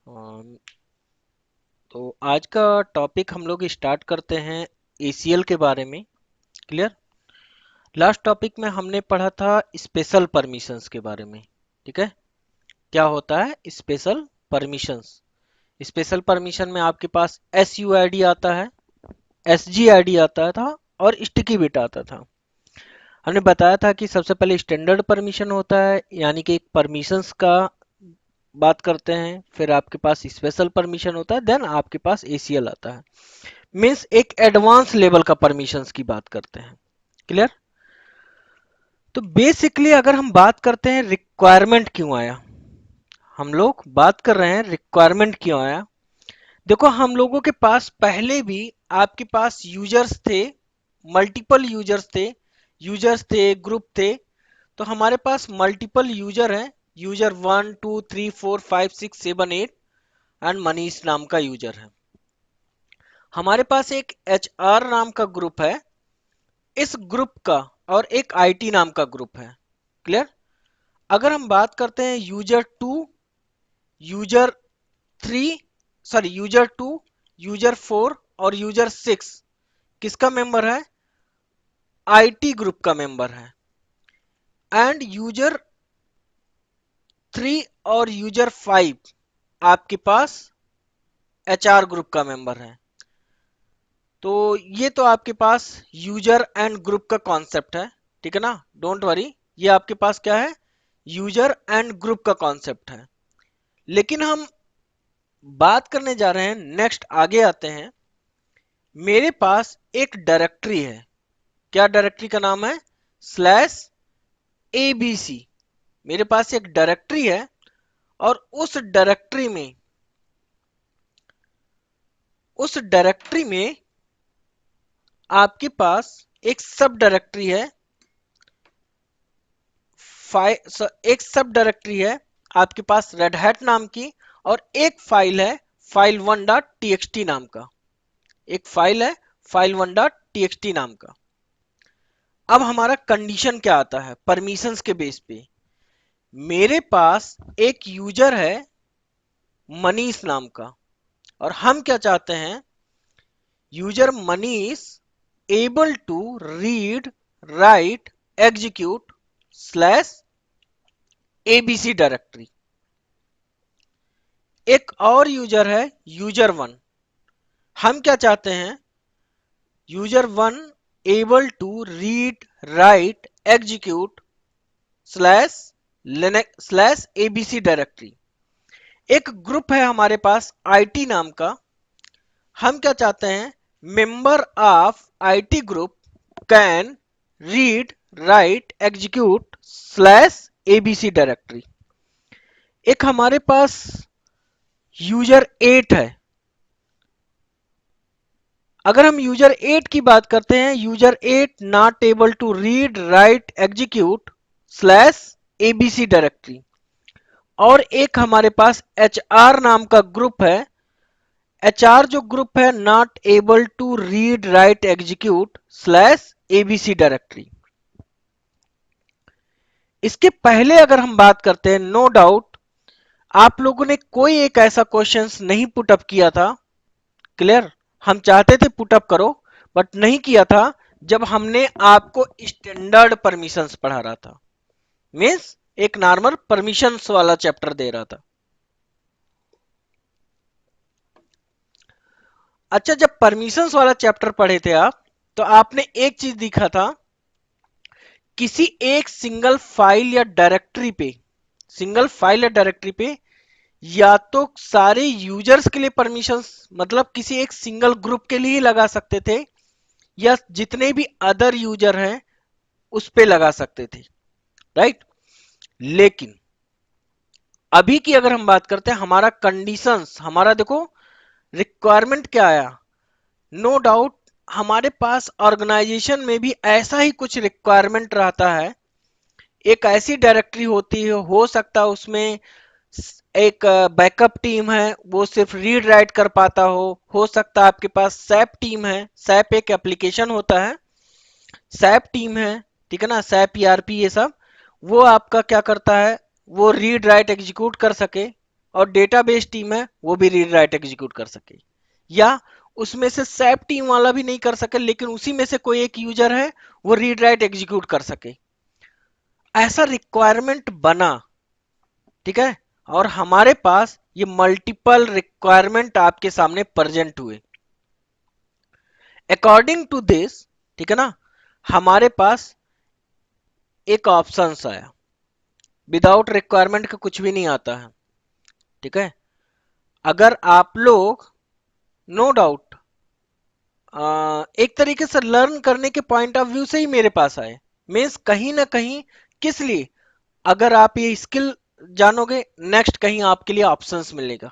अम, तो आज का टॉपिक हम लोग स्टार्ट करते हैं ACL के बारे में। क्लियर। लास्ट टॉपिक में हमने पढ़ा था स्पेशल परमिशंस के बारे में। ठीक है। क्या होता है स्पेशल परमिशंस? स्पेशल परमिशन में आपके पास SUID आता है, SGID आता था और स्टिकी बिट आता था। हमने बताया था कि सबसे पहले स्टैंडर्ड परमिशन होता है, यानी कि एक परमिशंस का बात करते हैं, फिर आपके पास स्पेशल परमिशन होता है, देन आपके पास ACL आता है। मीन्स एक एडवांस लेवल का परमिशंस की बात करते हैं। क्लियर। तो बेसिकली अगर हम बात करते हैं रिक्वायरमेंट क्यों आया, हम लोग बात कर रहे हैं रिक्वायरमेंट क्यों आया। देखो हम लोगों के पास पहले भी आपके पास यूजर्स थे, मल्टीपल यूजर्स थे, ग्रुप थे। तो हमारे पास मल्टीपल यूजर हैं, यूजर 1 2 3 4 5 6 7 8 एंड मनीष नाम का यूजर है। हमारे पास एक HR नाम का ग्रुप है, इस ग्रुप का, और एक IT नाम का ग्रुप है। क्लियर। अगर हम बात करते हैं यूजर 2, यूजर 3, यूजर 2, यूजर 4 और यूजर 6 किसका मेंबर है? IT ग्रुप का मेंबर है। एंड यूजर 3 और यूजर 5 आपके पास HR ग्रुप का मेंबर है। तो ये तो आपके पास यूजर एंड ग्रुप का कॉन्सेप्ट है। ठीक है ना, डोंट वरी, ये आपके पास क्या है? यूजर एंड ग्रुप का कॉन्सेप्ट है। लेकिन हम बात करने जा रहे हैं, नेक्स्ट आगे आते हैं। मेरे पास एक डायरेक्टरी है, क्या डायरेक्टरी का नाम है? /ABC। मेरे पास एक डायरेक्टरी है और उस डायरेक्टरी में आपके पास एक सब डायरेक्टरी है, एक सब डायरेक्टरी है आपके पास रेड हैट नाम की, और एक फाइल है file1.txt नाम का। एक फाइल है file1.txt नाम का। अब हमारा कंडीशन क्या आता है परमिशंस के बेस पे? मेरे पास एक यूजर है मनीष नाम का, और हम क्या चाहते हैं? User Manish able to read, write, execute /ABC directory. एक और यूजर है यूजर 1, हम क्या चाहते हैं? User 1 able to read, write, execute /ABC directory. एक ग्रुप है हमारे पास IT नाम का, हम क्या चाहते हैं? Member of IT group can read, write, execute /ABC directory. एक हमारे पास यूजर 8 है। अगर हम यूजर 8 की बात करते हैं, user 8 not able to read, write, execute /ABC directory. और एक हमारे पास HR नाम का ग्रुप है, HR जो ग्रुप है not able to read, write, execute /ABC directory. इसके पहले अगर हम बात करते हैं, नो डाउट आप लोगों ने कोई एक ऐसा क्वेश्चंस नहीं पुटअप किया था। क्लियर। हम चाहते थे पुटअप करो, बट नहीं किया था जब हमने आपको स्टैंडर्ड परमिशंस पढ़ा रहा था। मीन्स एक नॉर्मल परमिशंस वाला चैप्टर दे रहा था। अच्छा, जब परमिशंस वाला चैप्टर पढ़े थे आप, तो आपने एक चीज दिखा था, किसी एक सिंगल फाइल या डायरेक्टरी पे या तो सारे यूजर्स के लिए परमिशंस, मतलब किसी एक सिंगल ग्रुप के लिए ही लगा सकते थे, या जितने भी अदर यूजर हैं उस पे लगा सकते थे। राइट। लेकिन अभी की अगर हम बात करते हैं, हमारा कंडीशंस, हमारा देखो रिक्वायरमेंट क्या आया। नो डाउट हमारे पास ऑर्गेनाइजेशन में भी ऐसा ही कुछ रिक्वायरमेंट रहता है। एक ऐसी डायरेक्टरी होती है, हो सकता है उसमें एक बैकअप टीम है, वो सिर्फ रीड राइट कर पाता हो सकता है आपके पास सैप टीम है, सैप एक एप्लीकेशन होता है, सैप टीम है। ठीक है ना, सैप ERP ये सब, वो आपका क्या करता है? वो रीड राइट एग्जीक्यूट कर सके, और डेटाबेस टीम है वो भी रीड राइट एग्जीक्यूट कर सके, या उसमें से सैप टीम वाला भी नहीं कर सके लेकिन उसी में से कोई एक यूजर है वो रीड राइट एग्जीक्यूट कर सके, ऐसा रिक्वायरमेंट बना। ठीक है, और हमारे पास ये मल्टीपल रिक्वायरमेंट आपके सामने प्रेजेंट हुए। अकॉर्डिंग टू दिस, ठीक है ना, हमारे पास एक ऑप्शन आया, विदाउट रिक्वायरमेंट का कुछ भी नहीं आता है। ठीक है, अगर आप लोग नो डाउट एक तरीके से लर्न करने के पॉइंट ऑफ व्यू से ही मेरे पास आए, मीन्स कहीं ना कहीं, किस लिए, अगर आप ये स्किल जानोगे नेक्स्ट कहीं आपके लिए ऑप्शंस मिलेगा।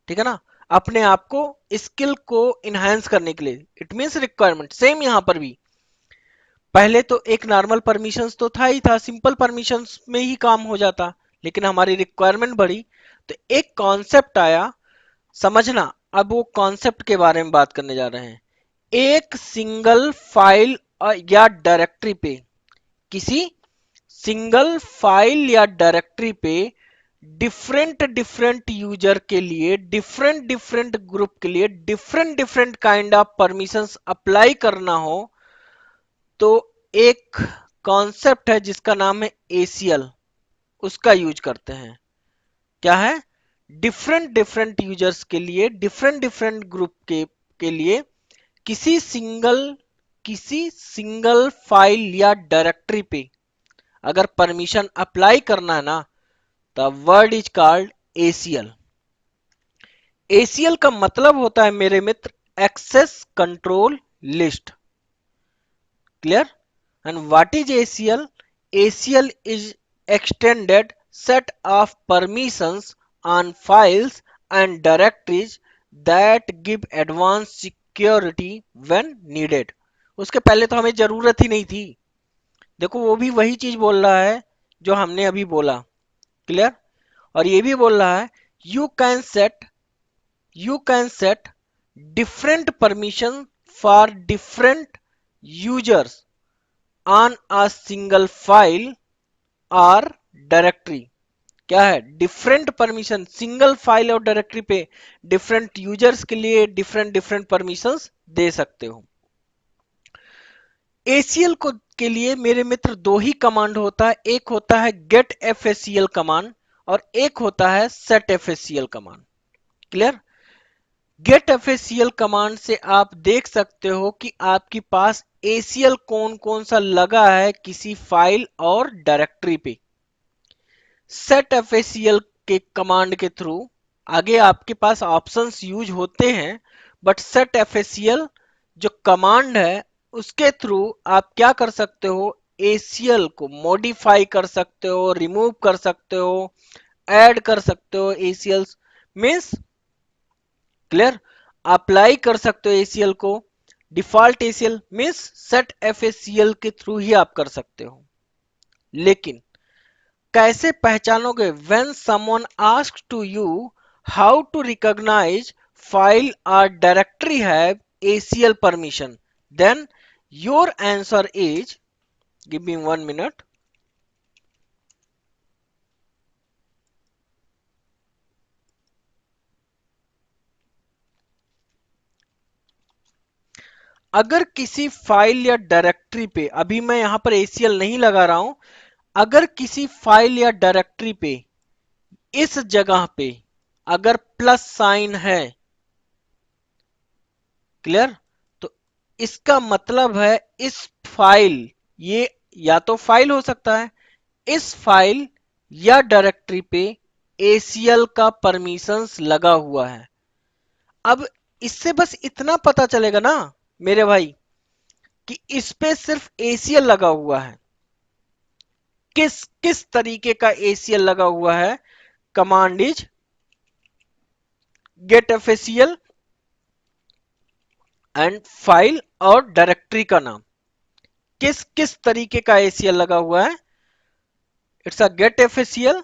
ठीक है ना, अपने आप को स्किल को इनहेंस करने के लिए, इट मीन्स रिक्वायरमेंट सेम यहां पर भी। पहले तो एक नॉर्मल परमिशंस तो था ही था, सिंपल परमिशंस में ही काम हो जाता, लेकिन हमारी रिक्वायरमेंट बढ़ी तो एक कॉन्सेप्ट आया, समझना। अब वो कॉन्सेप्ट के बारे में बात करने जा रहे हैं। एक सिंगल फाइल या डायरेक्टरी पे, किसी सिंगल फाइल या डायरेक्टरी पे डिफरेंट डिफरेंट यूजर के लिए, डिफरेंट डिफरेंट ग्रुप के लिए different different kind of permissions apply करना हो, तो एक कॉन्सेप्ट है जिसका नाम है एसीएल, उसका यूज करते हैं। क्या है, डिफरेंट डिफरेंट यूजर्स के लिए, डिफरेंट डिफरेंट ग्रुप के लिए किसी सिंगल फाइल या डायरेक्टरी पे अगर परमिशन अप्लाई करना है ना, the word is called ACL. ACL का मतलब होता है मेरे मित्र access control list. Clear? And what is ACL? ACL is extended set of permissions on files and directories that give advanced security when needed। उसके पहले तो हमें जरूरत ही नहीं थी। देखो वो भी वही चीज बोल रहा है जो हमने अभी बोला। क्लियर? और ये भी बोल रहा है you can set you can set different permission for different users on a single file or directory। क्या है, डिफरेंट परमिशन सिंगल फाइल और डायरेक्टरी पे डिफरेंट यूजर्स के लिए डिफरेंट डिफरेंट परमिशंस दे सकते हो। एसीएल को के लिए मेरे मित्र दो ही कमांड होता है, एक होता है गेट एफएसीएल कमांड और एक होता है set FACL command. Clear? Get FACL command से आप देख सकते हो कि आपके पास एसीएल कौन कौन सा लगा है किसी फाइल और डायरेक्टरी पे। सेट एफएसीएल के कमांड के थ्रू आगे आपके पास ऑप्शंस यूज होते हैं, बट सेट एफएसीएल जो कमांड है उसके थ्रू आप क्या कर सकते हो, एसीएल को मॉडिफाई कर सकते हो, रिमूव कर सकते हो, ऐड कर सकते हो एसीएल मीन्स। क्लियर? अप्लाई कर सकते हो एसीएल को, default ACL means set FACL के थ्रू ही आप कर सकते हो। लेकिन कैसे पहचानोगे when someone asks to you how to recognise file और directory have ACL permission, then your answer is, give me 1 minute. अगर किसी फाइल या डायरेक्टरी पे, अभी मैं यहां पर एसीएल नहीं लगा रहा हूं, अगर किसी फाइल या डायरेक्टरी पे इस जगह पे अगर प्लस साइन है, क्लियर, तो इसका मतलब है इस फाइल, ये या तो फाइल हो सकता है, इस फाइल या डायरेक्टरी पे एसीएल का परमिशंस लगा हुआ है। अब इससे बस इतना पता चलेगा ना मेरे भाई कि इस पे सिर्फ एसीएल लगा हुआ है। किस किस तरीके का एसीएल लगा हुआ है? Command is get FACL and file और डायरेक्टरी का नाम, किस किस तरीके का एसीएल लगा हुआ है? It's a get FACL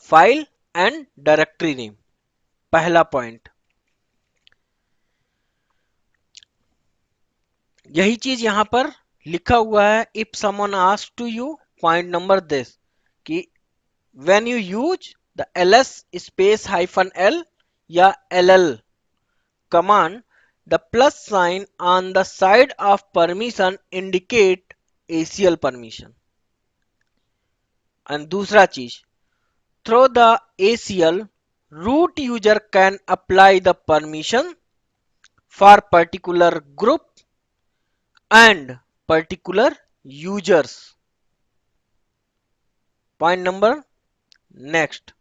file and directory name, पहला पॉइंट। यही चीज यहां पर लिखा हुआ है, if someone ask to you, point number this, कि when you use the ls space hyphen l या ll command, the plus sign on the side of permission indicate ACL permission. And दूसरा चीज, through the ACL, root user can apply the permission for particular group and particular users. Point number next,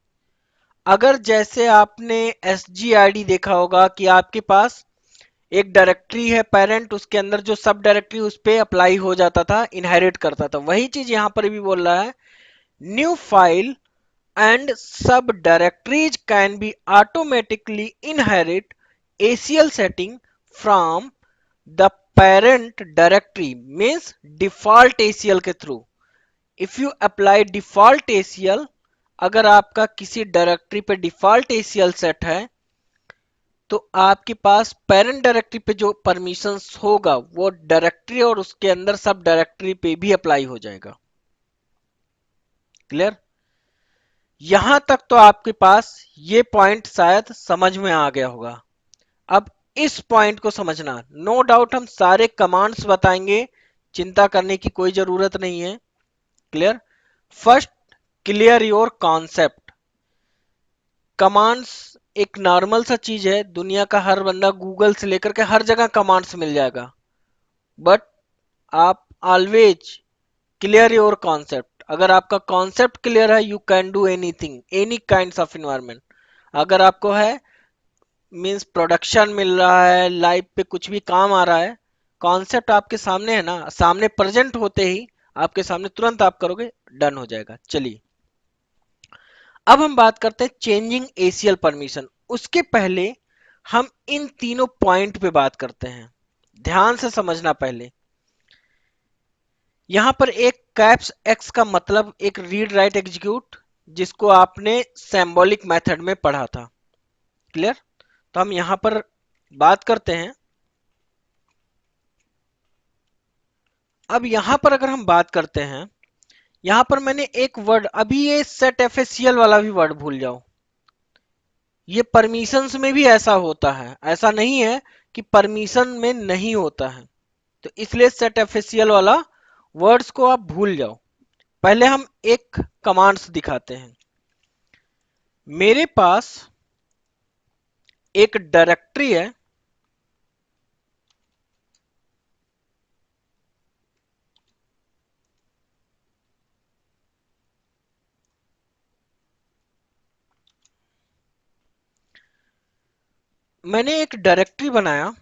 अगर जैसे आपने SGID देखा होगा कि आपके पास एक डायरेक्टरी है पेरेंट, उसके अंदर जो सब डायरेक्टरी उस पे अप्लाई हो जाता था, इनहेरिट करता था, वही चीज यहां पर भी बोल रहा है, new file and subdirectories can be automatically inherit ACL setting from the parent directory means default ACL के through. If you apply default ACL, अगर आपका किसी डायरेक्टरी पे डिफॉल्ट ACL सेट है तो आपके पास पेरेंट डायरेक्टरी पे जो परमिशंस होगा वो डायरेक्टरी और उसके अंदर सब डायरेक्टरी पे भी अप्लाई हो जाएगा। क्लियर? यहां तक तो आपके पास ये पॉइंट शायद समझ में आ गया होगा। अब इस पॉइंट को समझना, नो डाउट हम सारे कमांड्स बताएंगे, चिंता करने की कोई जरूरत नहीं है। Clear? First, clear your concept. Commands एक नॉर्मल सा चीज है, दुनिया का हर बंदा गूगल से लेकर के हर जगह कमांड्स मिल जाएगा, बट आप ऑलवेज क्लियर योर कॉन्सेप्ट। अगर आपका कॉन्सेप्ट क्लियर है, you can do anything, any kind of environment. अगर आपको है मींस प्रोडक्शन मिल रहा है, लाइव पे कुछ भी काम आ रहा है, कॉन्सेप्ट आपके सामने है ना, सामने प्रेजेंट होते ही आपके सामने तुरंत आप करोगे, डन हो जाएगा। चलिए अब हम बात करते हैं चेंजिंग ACL परमिशन। उसके पहले हम इन तीनों पॉइंट पे बात करते हैं, ध्यान से समझना। पहले यहां पर एक कैप्स एक्स का मतलब एक रीड राइट एग्जीक्यूट, जिसको आपने सिंबॉलिक मेथड में पढ़ा था। क्लियर? तो हम यहां पर बात करते हैं। अब यहां पर अगर हम बात करते हैं, यहां पर मैंने एक वर्ड, अभी ये सेट FACL वाला भी वर्ड भूल जाओ, ये परमिशंस में भी ऐसा होता है, ऐसा नहीं है कि परमिशन में नहीं होता है। तो इसलिए सेट FACL वाला वर्ड्स को आप भूल जाओ। पहले हम एक कमांड्स दिखाते हैं। मेरे पास एक डायरेक्टरी है, मैंने एक डायरेक्टरी बनाया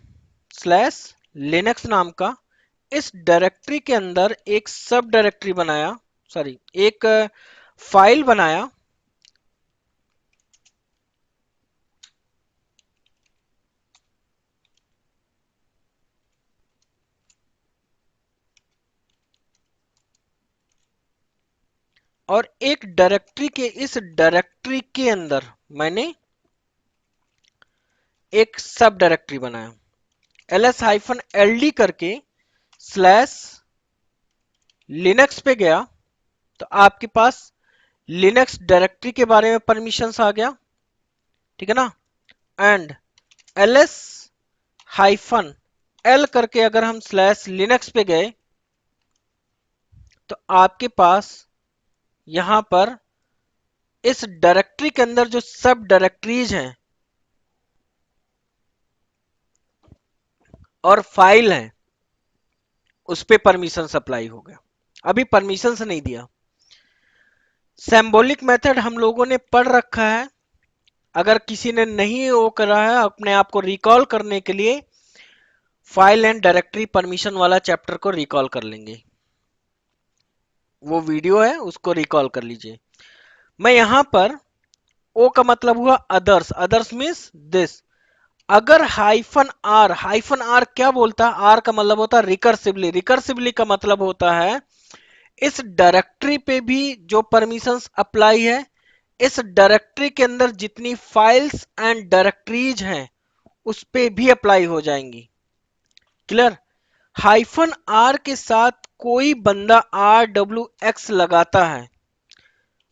स्लैश लिनक्स नाम का। इस डायरेक्टरी के अंदर एक सब डायरेक्टरी बनाया, सॉरी एक फाइल बनाया, और एक डायरेक्टरी के इस डायरेक्टरी के अंदर मैंने एक सब डायरेक्टरी बनाया, ls-ld करके स्लैश लिनक्स पे गया, तो आपके पास लिनक्स डायरेक्टरी के बारे में परमिशंस आ गया, ठीक है ना। एंड ls-l करके अगर हम स्लैश लिनक्स पे गए तो आपके पास यहां पर इस डायरेक्टरी के अंदर जो सब डायरेक्टरीज हैं और फाइल हैं उस पे परमिशन अप्लाई हो गया। अभी परमिशन नहीं दिया। सिंबॉलिक मेथड हम लोगों ने पढ़ रखा है, अगर किसी ने नहीं वो करा है, अपने आप को रिकॉल करने के लिए फाइल एंड डायरेक्टरी परमिशन वाला चैप्टर को रिकॉल कर लेंगे, वो वीडियो है उसको रिकॉल कर लीजिए। मैं यहां पर ओ का मतलब हुआ अदर्स, अदर्स मीन्स दिस। अगर हाइफन आर क्या बोलता है, आर का मतलब होता है रिकर्सिवली, रिकर्सिवली का मतलब होता है इस डायरेक्टरी पे भी जो परमिशंस अप्लाई है, इस डायरेक्टरी के अंदर जितनी फाइल्स एंड डायरेक्टरीज हैं उस पे भी अप्लाई हो जाएंगी। क्लियर? हाइफन आर के साथ कोई बंदा RWX लगाता है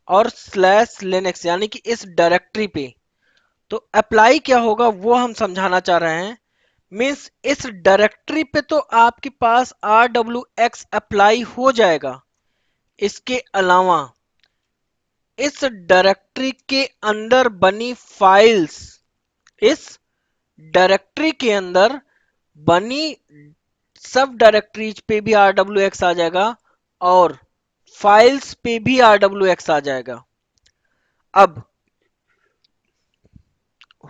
और स्लैश लिनक्स यानी कि इस डायरेक्टरी पे। तो अप्लाई क्या होगा वो हम समझाना चाह रहे हैं। मीन्स इस डायरेक्टरी पे तो आपके पास RWX अप्लाई हो जाएगा। इसके अलावा इस डायरेक्टरी के अंदर बनी फाइल्स, इस डायरेक्टरी के अंदर बनी सब डायरेक्टरीज पे भी RWX आ जाएगा और फाइल्स पे भी RWX आ जाएगा। अब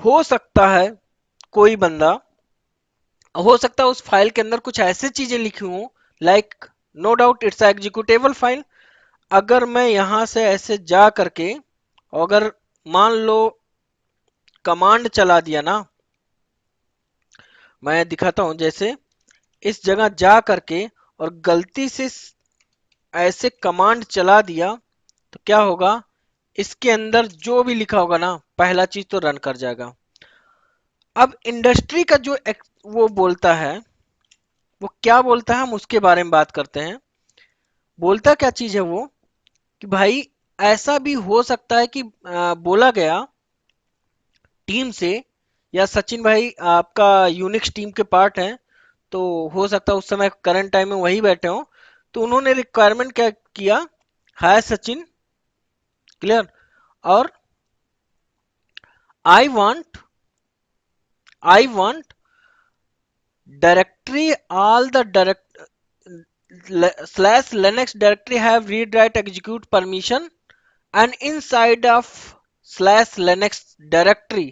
हो सकता है कोई बंदा, हो सकता है उस फाइल के अंदर कुछ ऐसी चीजें लिखी हूं, like no doubt it's executable file. अगर मैं यहां से ऐसे जा करके, अगर मान लो कमांड चला दिया ना, मैं दिखाता हूं, जैसे इस जगह जा करके और गलती से ऐसे कमांड चला दिया तो क्या होगा, इसके अंदर जो भी लिखा होगा ना पहला चीज तो रन कर जाएगा। अब इंडस्ट्री का जो वो बोलता है, वो क्या बोलता है हम उसके बारे में बात करते हैं। बोलता क्या चीज है वो, कि भाई ऐसा भी हो सकता है कि बोला गया टीम से, या सचिन भाई आपका यूनिक्स टीम के पार्ट हैं, तो हो सकता है उस समय करंट टाइम में वही बैठे हो, तो उन्होंने रिक्वायरमेंट क्या किया, हाय सचिन, क्लियर, और I want I want directory all the direct slash linux directory have read write execute permission, and inside of slash linux directory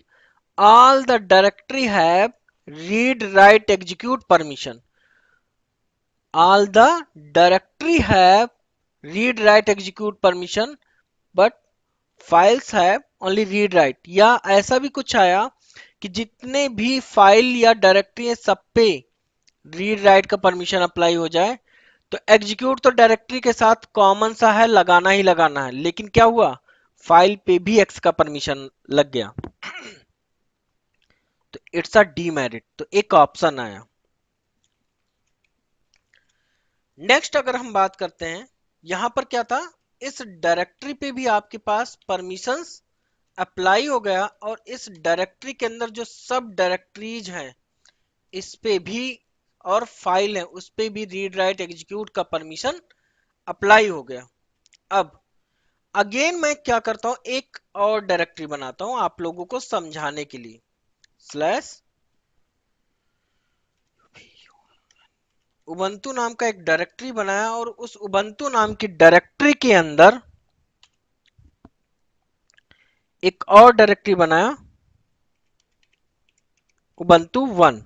all the directory have read write execute permission, all the directory have read write execute permission but files have only read write। या ऐसा भी कुछ आया कि जितने भी file या directory है सब पे रीड राइट का परमिशन अप्लाई हो जाए। तो एग्जीक्यूट तो डायरेक्टरी के साथ कॉमन सा है, लगाना ही लगाना है, लेकिन क्या हुआ, फाइल पे भी एक्स का परमिशन लग गया। तो इट्स अ डीमेरिट, तो एक ऑप्शन आया। नेक्स्ट अगर हम बात करते हैं, यहां पर क्या था, इस डायरेक्टरी पे भी आपके पास परमिशंस अप्लाई हो गया और इस डायरेक्टरी के अंदर जो सब डायरेक्टरीज हैं इस पे भी, और फाइल है उस पे भी रीड राइट एग्जीक्यूट का परमिशन अप्लाई हो गया। अब अगेन मैं क्या करता हूं, एक और डायरेक्टरी बनाता हूं आप लोगों को समझाने के लिए। स्लैश उबंटू नाम का एक डायरेक्टरी बनाया और उस उबंटू नाम की डायरेक्टरी के अंदर एक और डायरेक्टरी बनाया, उबंटू 1,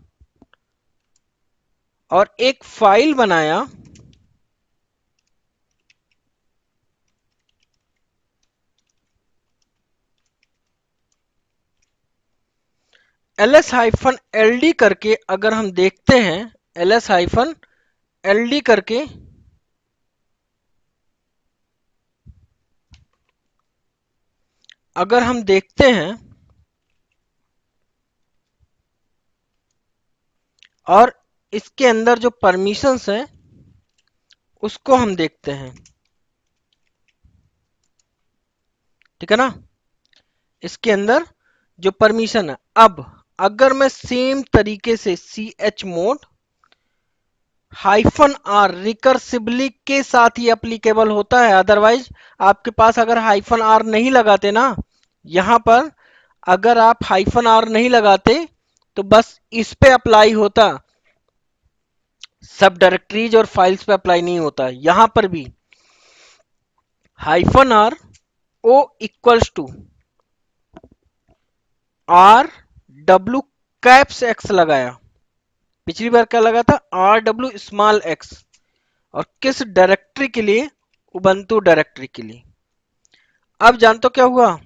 और एक फाइल बनाया ls-ld करके। अगर हम देखते हैं ls-ld करके, अगर हम देखते हैं और इसके अंदर जो परमिशंस है उसको हम देखते हैं, ठीक है ना, इसके अंदर जो परमिशन है। अब अगर मैं सेम तरीके से ch मोड -r रिकर्सिबली के साथ ही एप्लीकेबल होता है, अदरवाइज आपके पास अगर -r नहीं लगाते ना, यहां पर अगर आप -r नहीं लगाते तो बस इस पे अप्लाई होता, सब डायरेक्टरीज और फाइल्स पे अप्लाई नहीं होता। यहां पर भी -r o equals to RW caps x लगाया, पिछली बार क्या लगा था RW स्मॉल x, और किस डायरेक्टरी के लिए, उबंटू डायरेक्टरी के लिए। अब जानते हो क्या हुआ,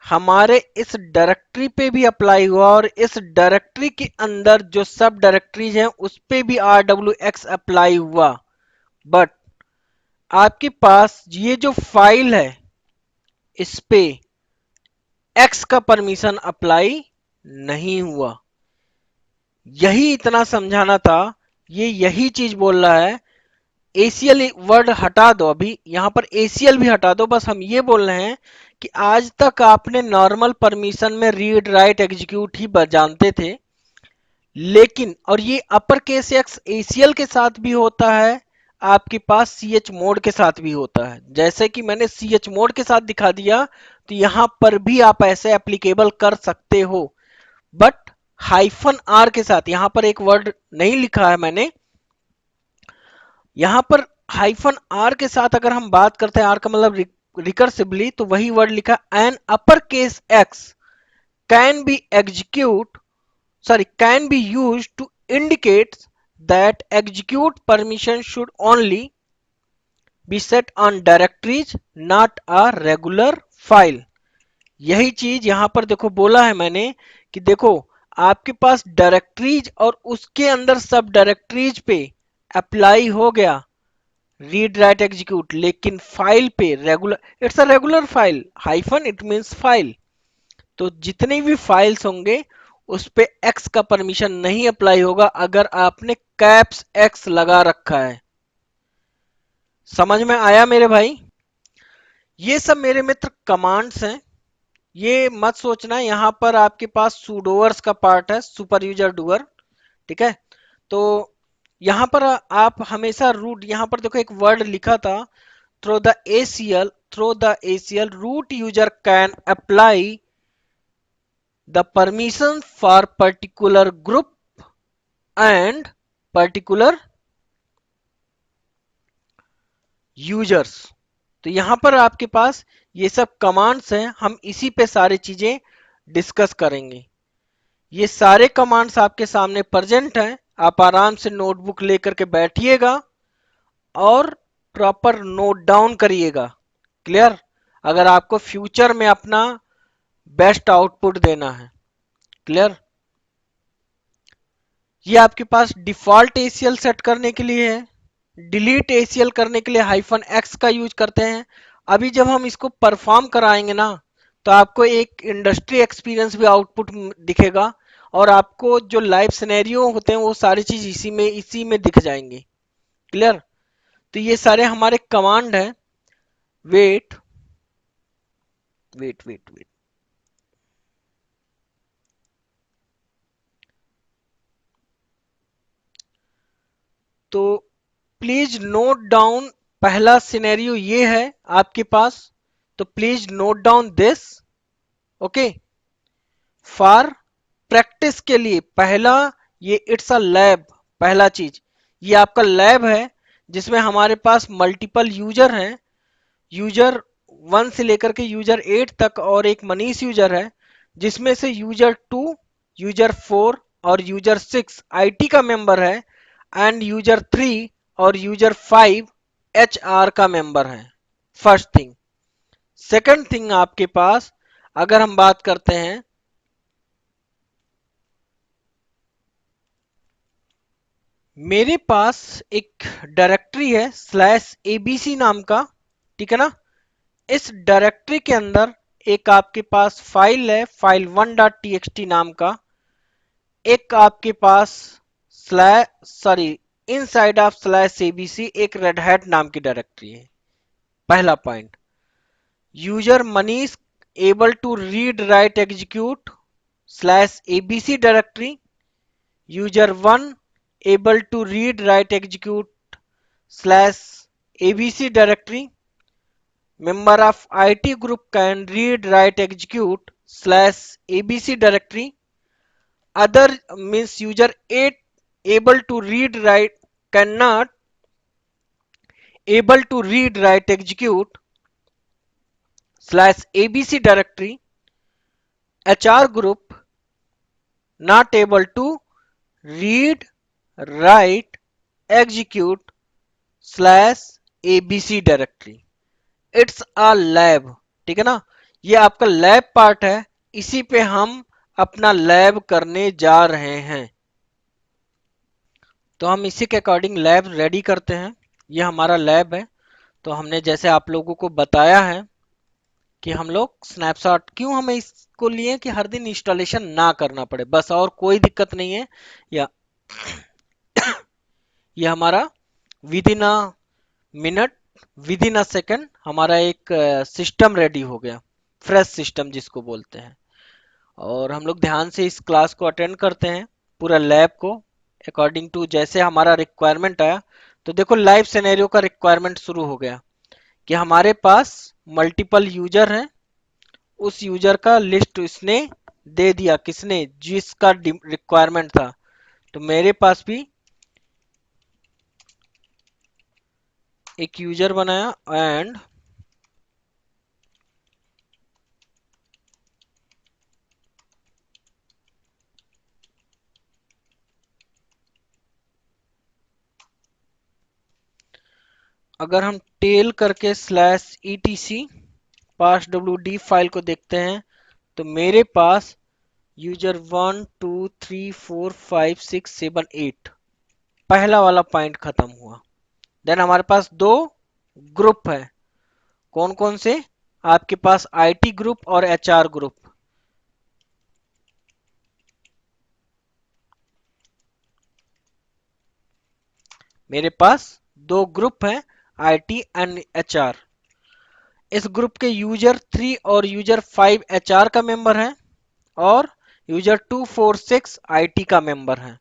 हमारे इस डायरेक्टरी पे भी अप्लाई हुआ और इस डायरेक्टरी के अंदर जो सब डायरेक्टरीज हैं उस पे भी RWX अप्लाई हुआ, बट आपके पास ये जो फाइल है इस पे X का परमिशन अप्लाई नहीं हुआ। यही इतना समझाना था, ये यही चीज बोल रहा है, ACL वर्ड हटा दो, अभी यहाँ पर ACL भी हटा दो। बस हम ये बोल रहे हैं कि आज तक आपने नॉर्मल परमिशन में रीड राइट एग्जीक्यूट ही जानते थे, लेकिन और ये अपर केस एक्स ACL के साथ भी होता है, आपके पास CH मोड के साथ भी होता है। जैसे कि मैंने CH मोड के साथ दिखा दिया, तो यहां पर भी आप ऐसे एप्लीकेबल कर सकते हो। बट हाइफन आर के साथ, यहां पर एक वर्ड नहीं लिखा है मैंने, यहां पर हाइफन आर के साथ अगर हम बात करते हैं, आर का मतलब रिकर्सिवली, तो वही वर्ड लिखा an upper case x can be execute, sorry, can be used to indicate that execute permission should only be set on directories, not a regular file। यही चीज यहां पर देखो बोला है मैंने कि देखो आपके पास डायरेक्टरीज और उसके अंदर सब डायरेक्टरीज पे अप्लाई हो गया रीड राइट एग्जीक्यूट, लेकिन फाइल पे regular, it's a regular file, hyphen it means file. तो जितने भी फाइल्स होंगे उस पे एक्स का परमिशन नहीं अप्लाई होगा अगर आपने कैप्स एक्स लगा रखा है। समझ में आया मेरे भाई? ये सब मेरे मित्र कमांड्स हैं, ये मत सोचना यहां पर आपके पास सुडोअर्स का पार्ट है, सुपर यूजर डूअर। ठीक है, तो यहां पर आप हमेशा रूट, यहां पर देखो एक वर्ड लिखा था, through the ACL, through the ACL root user can apply the permission for particular group and particular users। तो यहां पर आपके पास ये सब कमांड्स हैं, हम इसी पे सारी चीजें डिस्कस करेंगे। ये सारे कमांड्स आपके सामने प्रेजेंट हैं, आप आराम से नोटबुक लेकर के बैठिएगा और प्रॉपर नोट डाउन करिएगा। क्लियर? अगर आपको फ्यूचर में अपना बेस्ट आउटपुट देना है। क्लियर? ये आपके पास डिफॉल्ट ACL सेट करने के लिए है, डिलीट ACL करने के लिए हाइफन एक्स का यूज करते हैं। अभी जब हम इसको परफॉर्म कराएंगे ना, तो आपको एक इंडस्ट्री एक्सपीरियंस भी आउटपुट दिखेगा, और आपको जो लाइव सिनेरियो होते हैं वो सारी चीज इसी में दिख जाएंगी। क्लियर? तो ये सारे हमारे कमांड है। वेट वेट वेट वेट, तो प्लीज नोट डाउन, पहला सिनेरियो ये है आपके पास, तो please note down this. Okay, for practice के लिए पहला, ये इट्स अ लैब, पहला चीज ये आपका लैब है, जिसमें हमारे पास मल्टीपल यूजर हैं, यूजर 1 से लेकर के यूजर 8 तक, और एक मनीष यूजर है, जिसमें से यूजर 2, यूजर 4 और यूजर 6 IT का मेंबर है, एंड यूजर 3 और यूजर 5 HR का मेंबर है। First thing. सेकंड थिंग, आपके पास अगर हम बात करते हैं, मेरे पास एक डायरेक्टरी है /abc नाम का। ठीक है ना? इस डायरेक्टरी के अंदर एक आपके पास फाइल है, file1.txt नाम का। एक आपके पास इनसाइड ऑफ /abc एक रेड हैट नाम की डायरेक्टरी है। पहला point, user Manish able to read write execute /abc directory, user 1 able to read write execute /abc directory, member of IT group can read write execute /abc directory, other means user 8 able to read write cannot able to read write execute /abc directory, HR group not able to read write execute /abc directory। It's a lab. ठीक है ना? ये आपका lab part है, इसी पे हम अपना लैब करने जा रहे हैं। तो हम इसी के अकॉर्डिंग लैब रेडी करते हैं। ये हमारा लैब है। तो हमने जैसे आप लोगों को बताया है कि हम लोग स्नैपशॉट क्यों हमें इसको लिए कि हर दिन इंस्टॉलेशन ना करना पड़े, बस, और कोई दिक्कत नहीं है। या ये हमारा with in minute, with in a second हमारा एक सिस्टम रेडी हो गया, फ्रेश सिस्टम जिसको बोलते हैं। और हम लोग ध्यान से इस क्लास को अटेंड करते हैं, पूरा लैब को अकॉर्डिंग टू जैसे हमारा रिक्वायरमेंट आया। तो देखो लाइव सिनेरियो का रिक्वायरमेंट शुरू हो गया कि हमारे पास मल्टीपल यूजर हैं, उस यूजर का लिस्ट इसने दे दिया, किसने, जिसका रिक्वायरमेंट था। तो मेरे पास भी एक यूजर बनाया एंड अगर हम टेल करके स्लैश etc पास wd फाइल को देखते हैं तो मेरे पास यूजर 1 2 3 4 5 6 7 8 पहला वाला पॉइंट खत्म हुआ। देन हमारे पास दो ग्रुप है, कौन कौन से, आपके पास आईटी ग्रुप और एचआर ग्रुप। मेरे पास दो ग्रुप हैं, आईटी एंड एचआर। इस ग्रुप के यूजर 3 और यूजर 5 एचआर का मेंबर है और यूजर 2 4 6 आईटी का मेंबर है।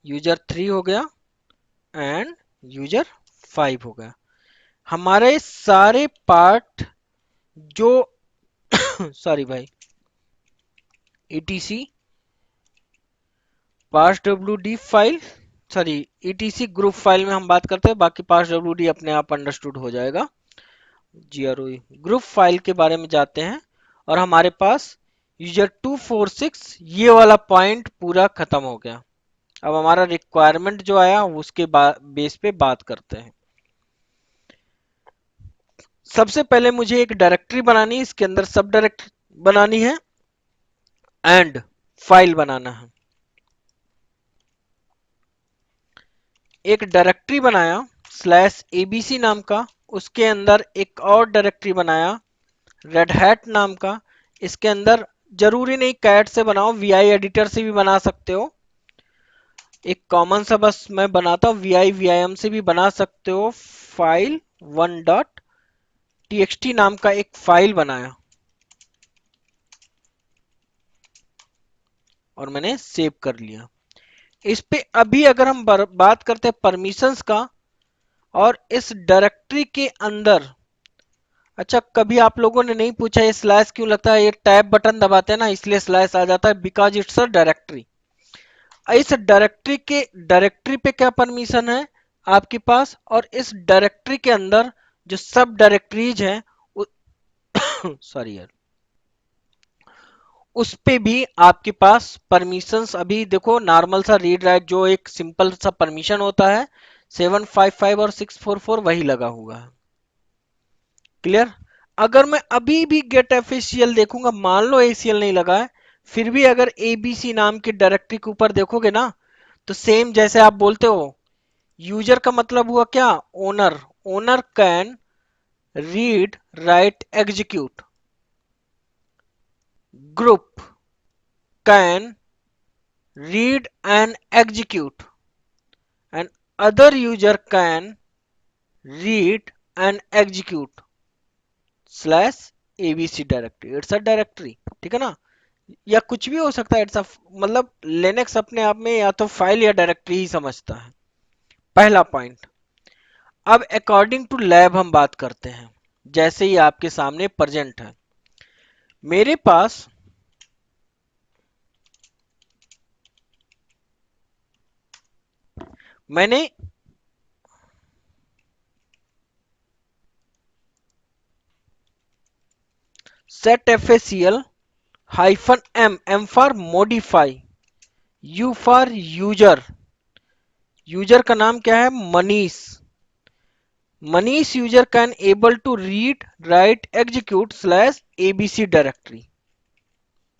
यूजर 3 हो गया एंड यूजर 5 हो गया। हमारे सारे पार्ट जो सॉरी भाई, etc पास wd file, sorry etc group file में हम बात करते हैं, बाकी पास wd अपने आप अंडरस्टूड हो जाएगा। GROE ग्रुप फाइल के बारे में जाते हैं और हमारे पास यूजर 2 4 6 ये वाला पॉइंट पूरा खत्म हो गया। अब हमारा रिक्वायरमेंट जो आया उसके बेस पे बात करते हैं। सबसे पहले मुझे एक डायरेक्टरी बनानी है, इसके अंदर सब डायरेक्टरी बनानी है एंड फाइल बनाना है। एक डायरेक्टरी बनाया स्लैश एबीसी नाम का, उसके अंदर एक और डायरेक्टरी बनाया रेड हैट नाम का। इसके अंदर जरूरी नहीं कैट से बनाओ, वीआई एडिटर से भी बना सकते हो। एक कॉमन सा बस मैं बनाता हूँ, वीआई वीआईएम से भी बना सकते हो। फाइल 1.txt नाम का एक फाइल बनाया और मैंने सेव कर लिया। इस पे अभी अगर हम बात करते हैं परमिशंस का और इस डायरेक्टरी के अंदर, अच्छा कभी आप लोगों ने नहीं पूछा ये स्लैश क्यों लगता है, ये टैब बटन दबाते हैं ना इसलिए स्लैश आ जाता है, बिकॉज इट्स अ डायरेक्टरी। इस डायरेक्टरी के डायरेक्टरी पे क्या परमिशन है आपके पास, और इस डायरेक्टरी के अंदर जो सब डायरेक्टरीज हैं सॉरी यार, उस पे भी आपके पास परमिशंस अभी देखो नॉर्मल सा रीड राइट जो एक सिंपल सा परमिशन होता है 755 और 644 वही लगा हुआ है। क्लियर। अगर मैं अभी भी गेट एफएसीएल देखूंगा, मान लो एसीएल नहीं लगा है, फिर भी अगर एबीसी नाम की डायरेक्टरी के ऊपर देखोगे ना तो सेम जैसे आप बोलते हो, यूजर का मतलब हुआ क्या, owner. Owner can read write execute, group can read and execute, and other user can read and execute slash ABC directory, it's a directory. ठीक है ना, या कुछ भी हो सकता है, इट्स अ मतलब लिनक्स अपने आप में या तो फाइल या डायरेक्टरी ही समझता है। पहला पॉइंट। अब अकॉर्डिंग टू लैब हम बात करते हैं, जैसे ही आपके सामने प्रेजेंट है। मेरे पास मैंने set facl hyphen m for modify, u for user, user का नाम क्या है, Manish. Manish user can able to read write execute slash ABC directory.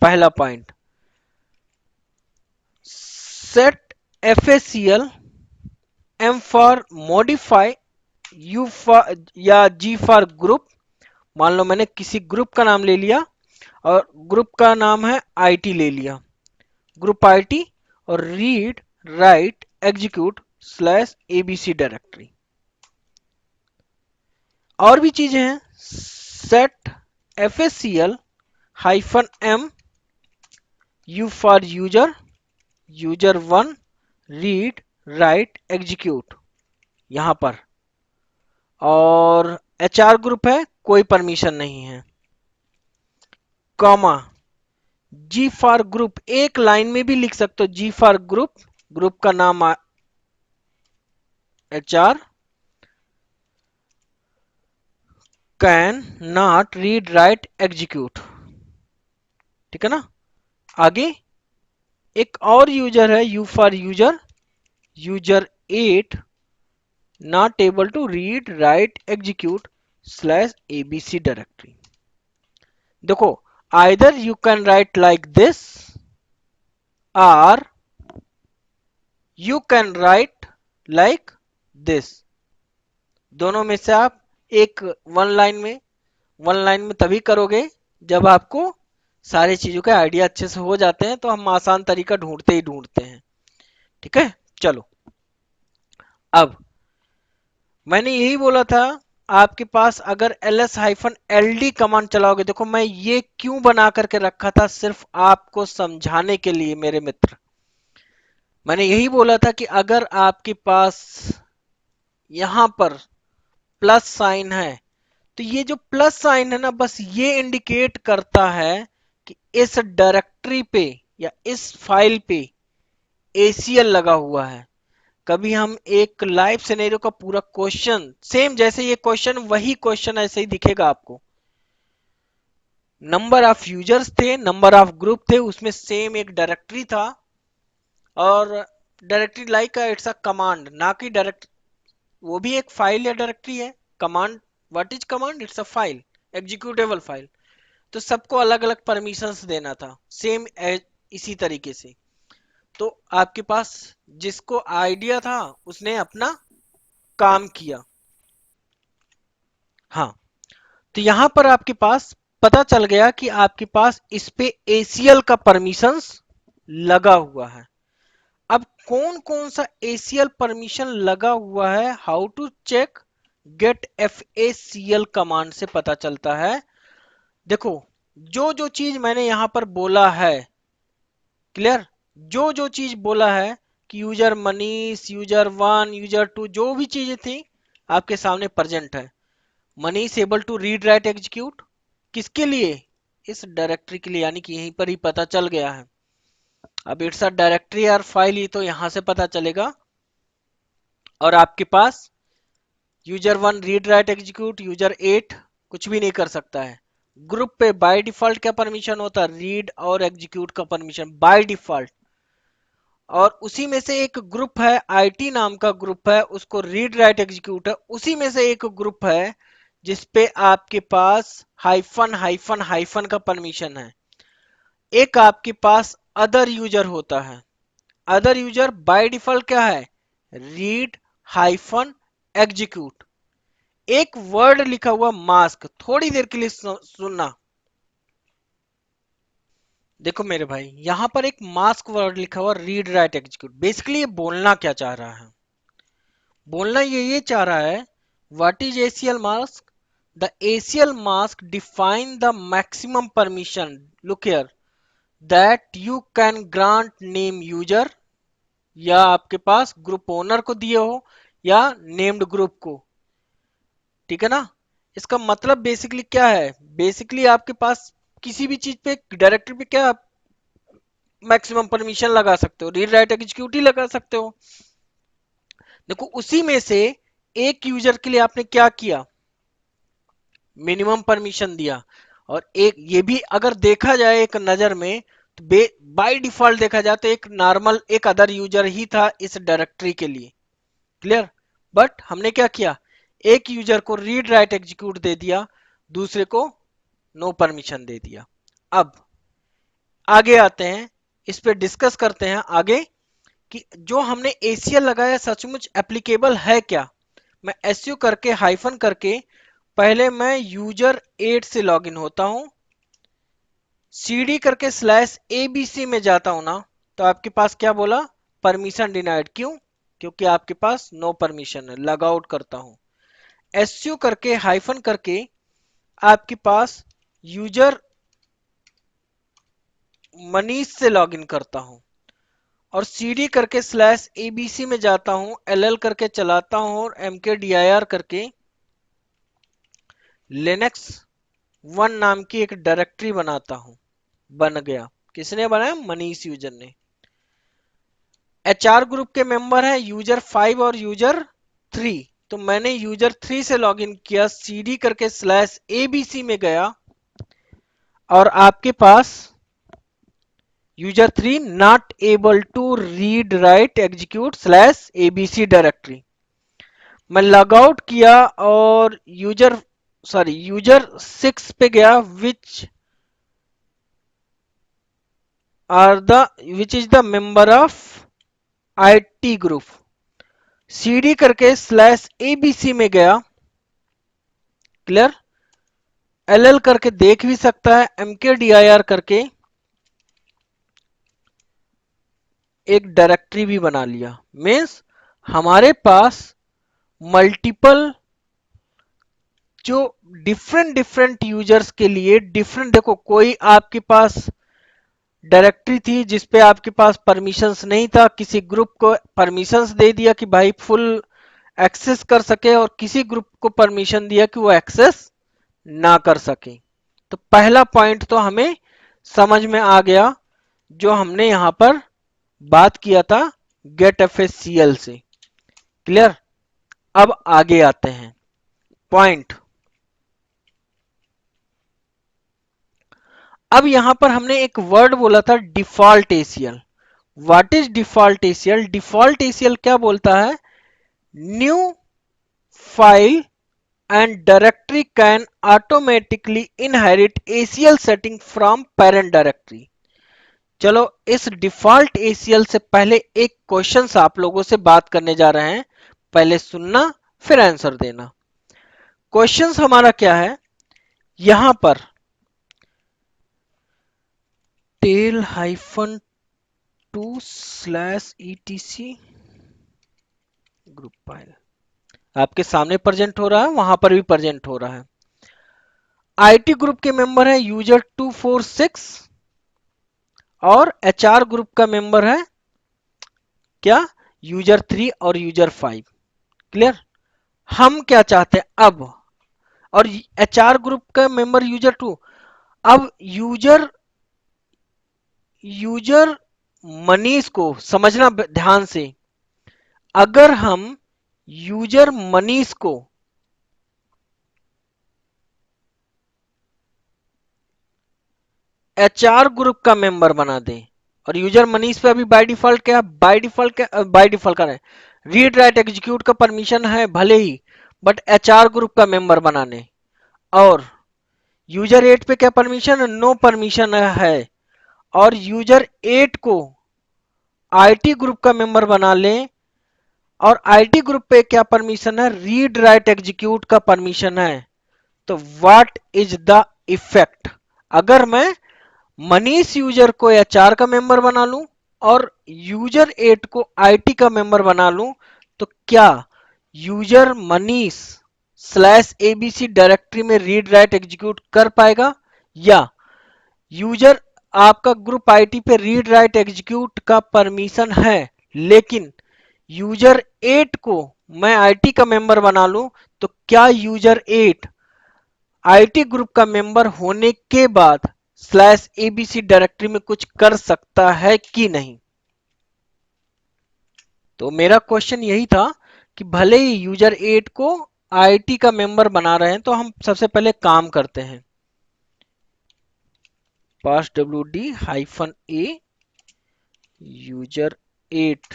पहला point, set FACL, M for modify, U for या G फॉर ग्रुप। मान लो मैंने किसी ग्रुप का नाम ले लिया और ग्रुप का नाम है IT ले लिया, ग्रुप IT, और read write execute slash ABC directory. और भी चीजें हैं, set FACL -M, U for user, user1, read write execute यहां पर, और HR ग्रुप है, कोई परमिशन नहीं है, कॉमा, G फॉर ग्रुप, एक लाइन में भी लिख सकते हो, G फॉर ग्रुप, ग्रुप का नाम HR, can not read write execute. ठीक है ना। आगे एक और यूजर है, U for user, user8 not able to read write execute slash ABC directory. देखो, either you can write like this और you can write like this, दोनों में से आप एक वन लाइन में तभी करोगे जब आपको सारी चीजों का आइडिया अच्छे से हो जाते हैं, तो हम आसान तरीका ढूंढते ही ढूंढते हैं। ठीक है, चलो। अब मैंने यही बोला था, आपके पास अगर ls-ld कमांड चलाओगे, देखो मैं ये क्यों बना करके रखा था, सिर्फ आपको समझाने के लिए मेरे मित्र। मैंने यही बोला था कि अगर आपके पास यहां पर प्लस साइन है, तो ये जो प्लस साइन है ना, बस ये इंडिकेट करता है कि इस डायरेक्टरी पे या इस फाइल पे ACL लगा हुआ है। कभी हम एक लाइव सिनेरियो का पूरा क्वेश्चन, सेम जैसे ये क्वेश्चन, वही क्वेश्चन ऐसे ही दिखेगा आपको, नंबर ऑफ यूजर्स थे, नंबर ऑफ ग्रुप थे, उसमें सेम एक डायरेक्टरी था, और directory like it's a command, ना कि डायरेक्ट, वो भी एक फाइल या डायरेक्टरी है। Command, what is command, it's a file, executable file. तो सबको अलग अलग परमिशंस देना था, सेम इसी तरीके से। तो आपके पास जिसको आइडिया था उसने अपना काम किया। हाँ, तो यहां पर आपके पास पता चल गया कि आपके पास इस पे ACL का परमिशंस लगा हुआ है। अब कौन कौन सा ACL परमिशन लगा हुआ है, how to check, get FACL command से पता चलता है। देखो, जो जो चीज मैंने यहां पर बोला है, क्लियर, जो जो चीज बोला है कि यूजर मनीष, user1, user2, जो भी चीजें थी आपके सामने प्रेजेंट है। Manish able to read write execute, किसके लिए, इस डायरेक्टरी के लिए, यानी कि यहीं पर ही पता चल गया है। अब इट्स अ डायरेक्टरी और फाइल, ही तो यहां से पता चलेगा। और आपके पास user1 read write execute, user8 कुछ भी नहीं कर सकता है। ग्रुप पे बाय डिफॉल्ट क्या परमिशन होता है, रीड और एग्जीक्यूट का परमिशन बाय डिफॉल्ट। और उसी में से एक ग्रुप है, IT नाम का ग्रुप है, उसको रीड राइट एग्जीक्यूट है। उसी में से एक ग्रुप है जिसपे आपके पास हाइफन हाइफन हाइफन का परमिशन है। एक आपके पास अदर यूजर होता है, अदर यूजर बाय डिफॉल्ट क्या है, रीड हाइफन एग्जीक्यूट। एक वर्ड लिखा हुआ मास्क, थोड़ी देर के लिए सुनना। देखो मेरे भाई, यहां पर एक मास्क वर्ड लिखा हुआ, रीड राइट एग्जीक्यूट, बेसिकली ये बोलना क्या चाह रहा है, बोलना ये चाह रहा है, what is ACL mask, the ACL mask define the maximum permission, look here, that you can grant name user, या आपके पास ग्रुप ओनर को दिए हो, या नेम्ड ग्रुप को। ठीक है ना। इसका मतलब बेसिकली क्या है, बेसिकली आपके पास किसी भी चीज पे, डायरेक्टरी पे क्या मैक्सिमम परमिशन लगा सकते हो, रीड राइट एग्जीक्यूट ही लगा सकते हो। देखो, उसी में से एक यूजर के लिए आपने क्या किया, मिनिमम परमिशन दिया। और एक ये भी अगर देखा जाए एक नजर में, तो बाय डिफॉल्ट देखा जाए तो एक नॉर्मल, एक अदर यूजर ही था इस डायरेक्टरी के लिए, क्लियर। बट हमने क्या किया, एक यूजर को रीड राइट एग्जीक्यूट दे दिया, दूसरे को नो परमिशन दे दिया। अब आगे आते हैं, इस पे डिस्कस करते हैं आगे कि जो हमने ACL लगाया सचमुच एप्लीकेबल है क्या। मैं एसयू करके हाइफन करके पहले मैं यूजर 8 से लॉगिन होता हूं, CD करके स्लैश ABC में जाता हूं ना, तो आपके पास क्या बोला, परमिशन डिनाइड। क्यों? क्योंकि आपके पास नो परमिशन है। लॉग आउट करता हूं, एसयू करके हाइफन करके आपके पास यूजर मनीष से लॉगिन करता हूं और CD करके स्लैश ABC में जाता हूं, LL करके चलाता हूं और MKDIR करके लिनक्स 1 नाम की एक डायरेक्टरी बनाता हूं। बन गया। किसने बनाया? मनीष यूजर ने। HR ग्रुप के मेंबर हैं यूजर 5 और यूजर 3, तो मैंने यूजर 3 से लॉगिन किया, CD करके स्लैश ABC में गया और आपके पास user 3 not able to read write execute slash ABC directory. मैं लॉग आउट किया और यूजर 6 पे गया, which is the member of IT group. CD करके स्लैश ABC में गया, क्लियर। LL करके देख भी सकता है, MKDIR करके एक डायरेक्टरी भी बना लिया। मीन्स हमारे पास मल्टीपल जो डिफरेंट डिफरेंट यूजर्स के लिए डिफरेंट, देखो कोई आपके पास डायरेक्टरी थी जिसपे आपके पास परमिशंस नहीं था, किसी ग्रुप को परमिशंस दे दिया कि भाई फुल एक्सेस कर सके और किसी ग्रुप को परमिशन दिया कि वो एक्सेस ना कर सके। तो पहला पॉइंट तो हमें समझ में आ गया जो हमने यहां पर बात किया था गेट FSCL से, क्लियर। अब आगे आते हैं पॉइंट। अब यहां पर हमने एक वर्ड बोला था default ACL। What is default ACL? Default ACL क्या बोलता है? New file and directory can automatically inherit ACL setting from parent directory। चलो इस डिफॉल्ट ACL से पहले एक क्वेश्चन आप लोगों से बात करने जा रहे हैं, पहले सुनना फिर आंसर देना। क्वेश्चन हमारा क्या है यहां पर, tell hyphen 2/etc group file आपके सामने प्रेजेंट हो रहा है, वहां पर भी प्रेजेंट हो रहा है। IT ग्रुप के मेंबर है यूजर 246 और HR ग्रुप का मेंबर है क्या? यूजर 3 और यूजर 5, क्लियर। हम क्या चाहते हैं अब, और HR ग्रुप का मेंबर यूजर 2। अब यूजर मनीष को समझना ध्यान से, अगर हम यूजर मनीष को HR ग्रुप का मेंबर बना दें और यूजर मनीष पे अभी बाय डिफॉल्ट का रीड राइट एग्जीक्यूट का परमिशन है भले ही, बट HR ग्रुप का मेंबर बनाने, और यूजर 8 पे क्या परमिशन है? नो परमिशन है। और यूजर 8 को IT ग्रुप का मेंबर बना लें और IT ग्रुप पे क्या परमिशन है? रीड राइट एग्जीक्यूट का परमिशन है। तो व्हाट इज द इफेक्ट? अगर मैं मनीष यूजर को HR का मेंबर बना लूं और यूजर 8 को IT का मेंबर बना लूं, तो क्या user Manish slash ABC directory में रीड राइट एग्जीक्यूट कर पाएगा? या यूजर आपका ग्रुप IT पे रीड राइट एग्जीक्यूट का परमिशन है, लेकिन यूजर 8 को मैं IT का मेंबर बना लूं, तो क्या यूजर 8 IT ग्रुप का मेंबर होने के बाद स्लैश ABC डायरेक्टरी में कुछ कर सकता है कि नहीं? तो मेरा क्वेश्चन यही था कि भले ही यूजर 8 को IT का मेंबर बना रहे हैं, तो हम सबसे पहले काम करते हैं, पास WD-A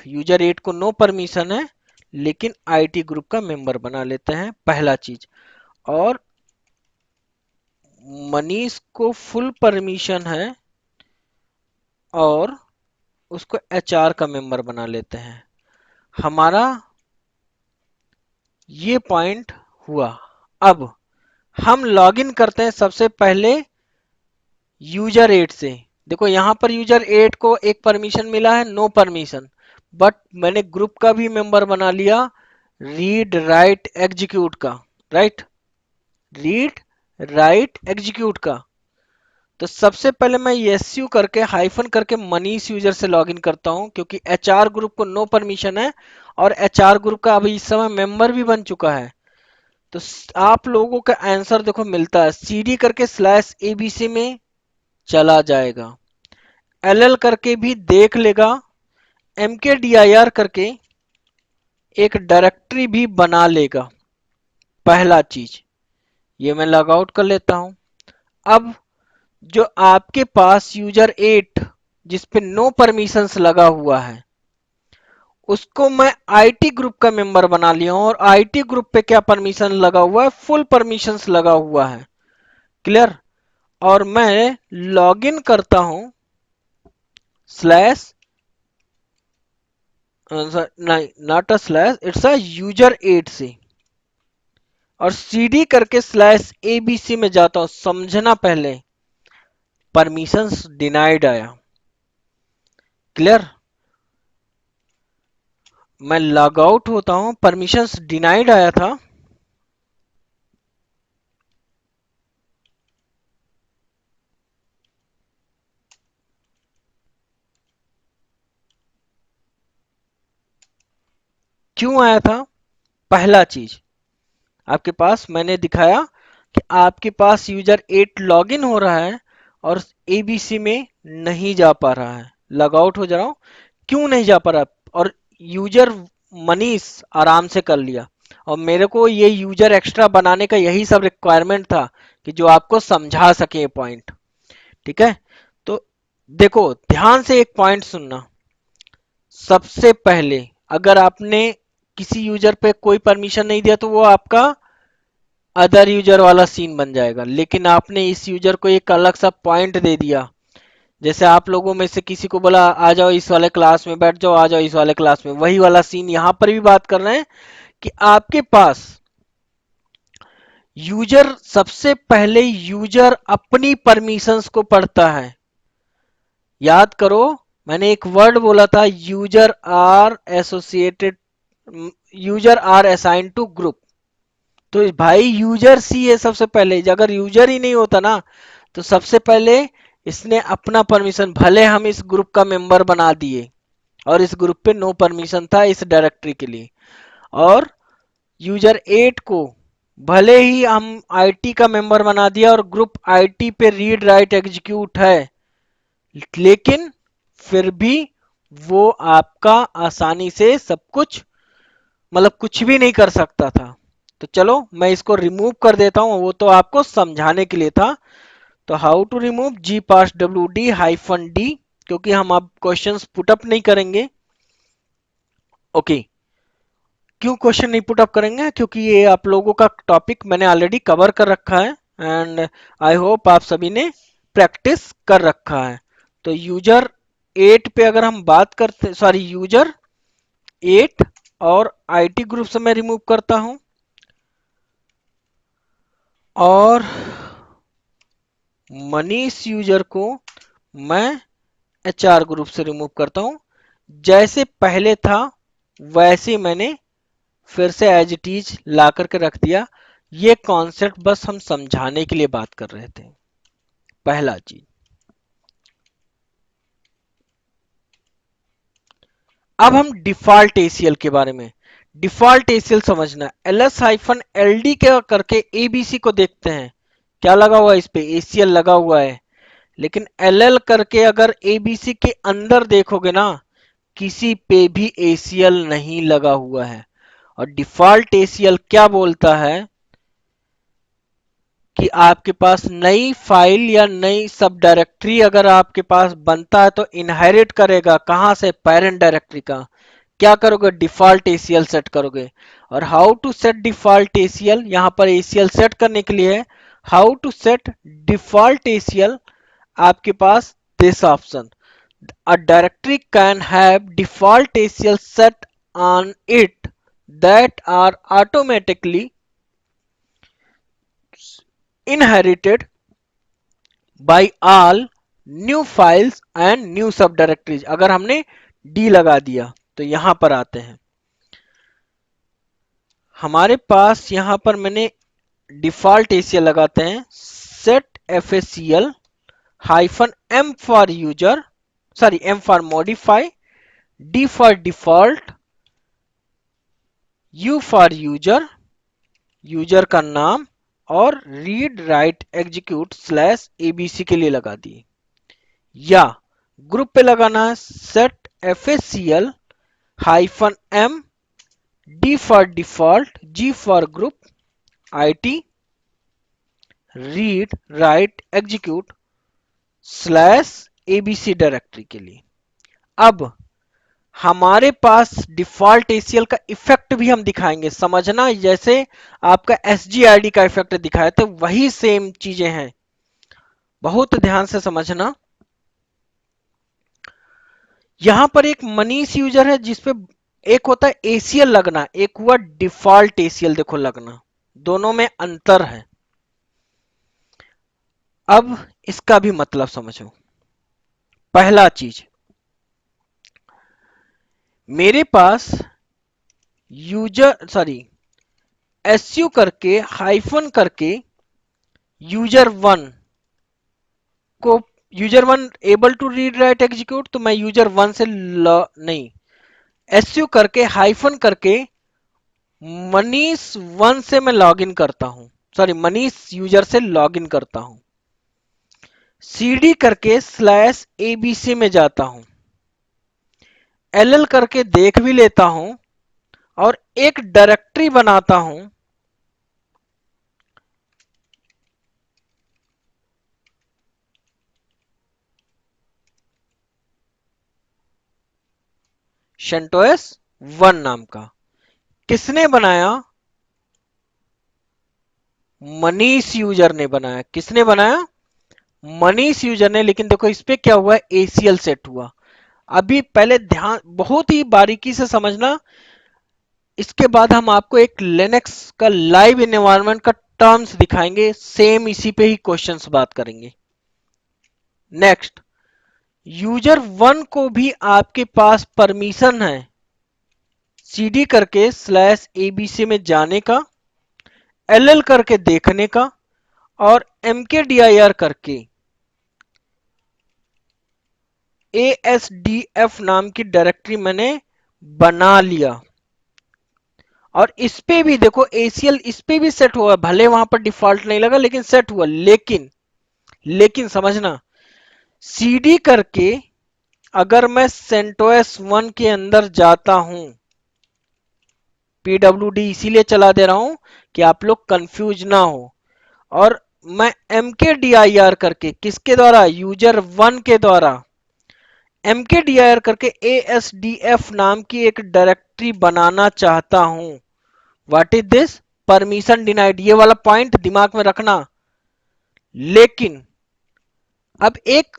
यूजर 8 को नो परमिशन है लेकिन IT ग्रुप का मेंबर बना लेते हैं, पहला चीज। और मनीष को फुल परमिशन है और उसको एचआर का मेंबर बना लेते हैं। हमारा ये पॉइंट हुआ। अब हम लॉगिन करते हैं सबसे पहले यूजर 8 से। देखो यहां पर यूजर 8 को एक परमिशन मिला है, नो परमिशन, बट मैंने ग्रुप का भी मेंबर बना लिया, रीड राइट एग्जीक्यूट का। राइट, रीड राइट एग्जीक्यूट का। तो सबसे पहले मैं एसयू करके हाइफन करके मनीष यूजर से लॉगिन करता हूं, क्योंकि एचआर ग्रुप को नो परमिशन है और एचआर ग्रुप का अभी इस समय मेंबर भी बन चुका है। तो आप लोगों का आंसर देखो मिलता है, सीडी करके स्लैश एबीसी में चला जाएगा, एलएल करके भी देख लेगा, mkdir करके एक डायरेक्टरी भी बना लेगा। पहला चीज ये मैं लॉग आउट कर लेता हूं। अब जो आपके पास यूजर 8 जिसपे नो परमिशंस लगा हुआ है, उसको मैं आईटी ग्रुप का मेंबर बना लिया हूं, और आईटी ग्रुप पे क्या परमिशन लगा हुआ है, फुल परमिशंस लगा हुआ है। क्लियर। और मैं लॉगिन करता हूं स्लैश, नहीं not a slash, it's a user 8 से, और सीडी करके स्लैश एबीसी में जाता हूं। समझना पहले, परमिशंस डिनाइड आया। क्लियर। मैं लॉग आउट होता हूं, परमिशंस डिनाइड आया था। क्यों आया था? पहला चीज आपके पास मैंने दिखाया कि आपके पास यूजर 8 लॉगिन हो रहा है और एबीसी में नहीं जा पा रहा है। लॉग आउट हो जा रहा हूं, क्यों नहीं जा पा रहा, और यूजर मनीष आराम से कर लिया। और मेरे को ये यूजर एक्स्ट्रा बनाने का यही सब रिक्वायरमेंट था कि जो आपको समझा सके पॉइंट। ठीक है, तो देखो ध्यान से एक पॉइंट सुनना। सबसे पहले अगर आपने किसी यूजर पे कोई परमिशन नहीं दिया तो वो आपका अदर यूजर वाला सीन बन जाएगा, लेकिन आपने इस यूजर को एक अलग सा पॉइंट दे दिया। जैसे आप लोगों में से किसी को बोला आ जाओ इस वाले क्लास में बैठ जाओ, आ जाओ इस वाले क्लास में, वही वाला सीन यहां पर भी बात कर रहे हैं कि आपके पास यूजर, सबसे पहले यूजर अपनी परमिशंस को पढ़ता है। याद करो मैंने एक वर्ड बोला था, user are associated, user are assign to group. तो भाई यूजर सी है सबसे पहले। अगर यूजर ही नहीं होता ना तो सबसे पहले इसने अपना परमिशन, भले हम इस ग्रुप का मेंबर बना दिए और इस ग्रुप पे नो परमिशन था इस डायरेक्टरी के लिए, और यूजर 8 को भले ही हम आईटी का मेंबर बना दिया और ग्रुप आईटी पे रीड राइट एग्जीक्यूट है, लेकिन फिर भी वो आपका आसानी से सब कुछ, मतलब कुछ भी नहीं कर सकता था। तो चलो मैं इसको रिमूव कर देता हूं, वो तो आपको समझाने के लिए था। तो how to remove, G pass W D hyphen D, क्योंकि हम अब क्वेश्चंस पुटअप नहीं करेंगे। ओके, क्यों क्वेश्चन नहीं पुटअप करेंगे, क्योंकि ये आप लोगों का टॉपिक मैंने ऑलरेडी कवर कर रखा है, एंड आई होप आप सभी ने प्रैक्टिस कर रखा है। तो यूजर 8 पे अगर हम बात करते, सॉरी यूजर 8 और आईटी ग्रुप से मैं रिमूव करता हूं, और मनीष यूजर को मैं एचआर ग्रुप से रिमूव करता हूं। जैसे पहले था वैसे ही मैंने फिर से एज इट इज ला करके रख दिया। ये कॉन्सेप्ट बस हम समझाने के लिए बात कर रहे थे। पहला चीज, अब हम डिफॉल्ट एसीएल के बारे में, डिफॉल्ट एसीएल समझना, ls हाइफन एल डी के करके एबीसी को देखते हैं क्या लगा हुआ है, इस पे एसीएल लगा हुआ है। लेकिन एल करके अगर एबीसी के अंदर देखोगे ना, किसी पे भी एसीएल नहीं लगा हुआ है। और डिफॉल्ट एसीएल क्या बोलता है कि आपके पास नई फाइल या नई सब डायरेक्टरी अगर आपके पास बनता है तो इनहेरिट करेगा कहां से, पेरेंट डायरेक्टरी का। क्या करोगे, डिफॉल्ट एसीएल सेट करोगे। और how to set default ACL, यहां पर एसीएल सेट करने के लिए है how to set default ACL, आपके पास this option, A directory can have default ACL set on it that are automatically inherited by all new files and new subdirectories. अगर हमने D लगा दिया तो यहां पर आते हैं, हमारे पास यहां पर मैंने डिफॉल्ट ACL लगाते हैं, set FACL -m for user, sorry m for modify, D for default, U for user, user का नाम, और read write execute slash ABC के लिए लगा दिए। या ग्रुप पे लगाना है, set FACL -m, D for default, G for group, IT read write execute slash ABC directory के लिए। अब हमारे पास डिफॉल्ट ACL का इफेक्ट भी हम दिखाएंगे, समझना, जैसे आपका SGID का इफेक्ट दिखाए थे वही सेम चीजें हैं, बहुत ध्यान से समझना। यहां पर एक मनीष यूजर है जिसपे एक होता है ACL लगना, एक हुआ डिफॉल्ट ACL, देखो लगना, दोनों में अंतर है। अब इसका भी मतलब समझो। पहला चीज, मेरे पास यूजर सॉरी SU करके हाइफन करके यूजर वन को, user one able to read write execute, तो मैं यूजर वन से नहीं, SU करके हाइफन करके मनीष वन से मैं लॉगिन करता हूं, सॉरी मनीष यूजर से लॉगिन करता हूं, CD करके स्लैश ABC में जाता हूं, LL करके देख भी लेता हूं, और एक डायरेक्टरी बनाता हूं, CentOS 1 नाम का। किसने बनाया? मनीष यूजर ने बनाया। किसने बनाया? मनीष यूजर ने। लेकिन देखो इस पे क्या हुआ, ACL सेट हुआ। अभी पहले ध्यान बहुत ही बारीकी से समझना, इसके बाद हम आपको एक लिनक्स का लाइव एनवायरनमेंट का टर्म्स दिखाएंगे, सेम इसी पे ही क्वेश्चंस बात करेंगे। नेक्स्ट, यूजर वन को भी आपके पास परमिशन है CD करके स्लैश ABC में जाने का, LL करके देखने का, और mkdir करके ASDF नाम की डायरेक्टरी मैंने बना लिया। और इस पे भी देखो ACL इस पे भी सेट हुआ, भले वहां पर डिफॉल्ट नहीं लगा लेकिन सेट हुआ। लेकिन समझना, CD करके अगर मैं CentOS 1 के अंदर जाता हूं, PWD इसीलिए चला दे रहा हूं कि आप लोग कंफ्यूज ना हो, और मैं mkdir करके किसके द्वारा, यूजर वन के द्वारा mkdir करके ASDF नाम की एक डायरेक्टरी बनाना चाहता हूं। What is this? Permission denied. ये वाला पॉइंट दिमाग में रखना। लेकिन अब एक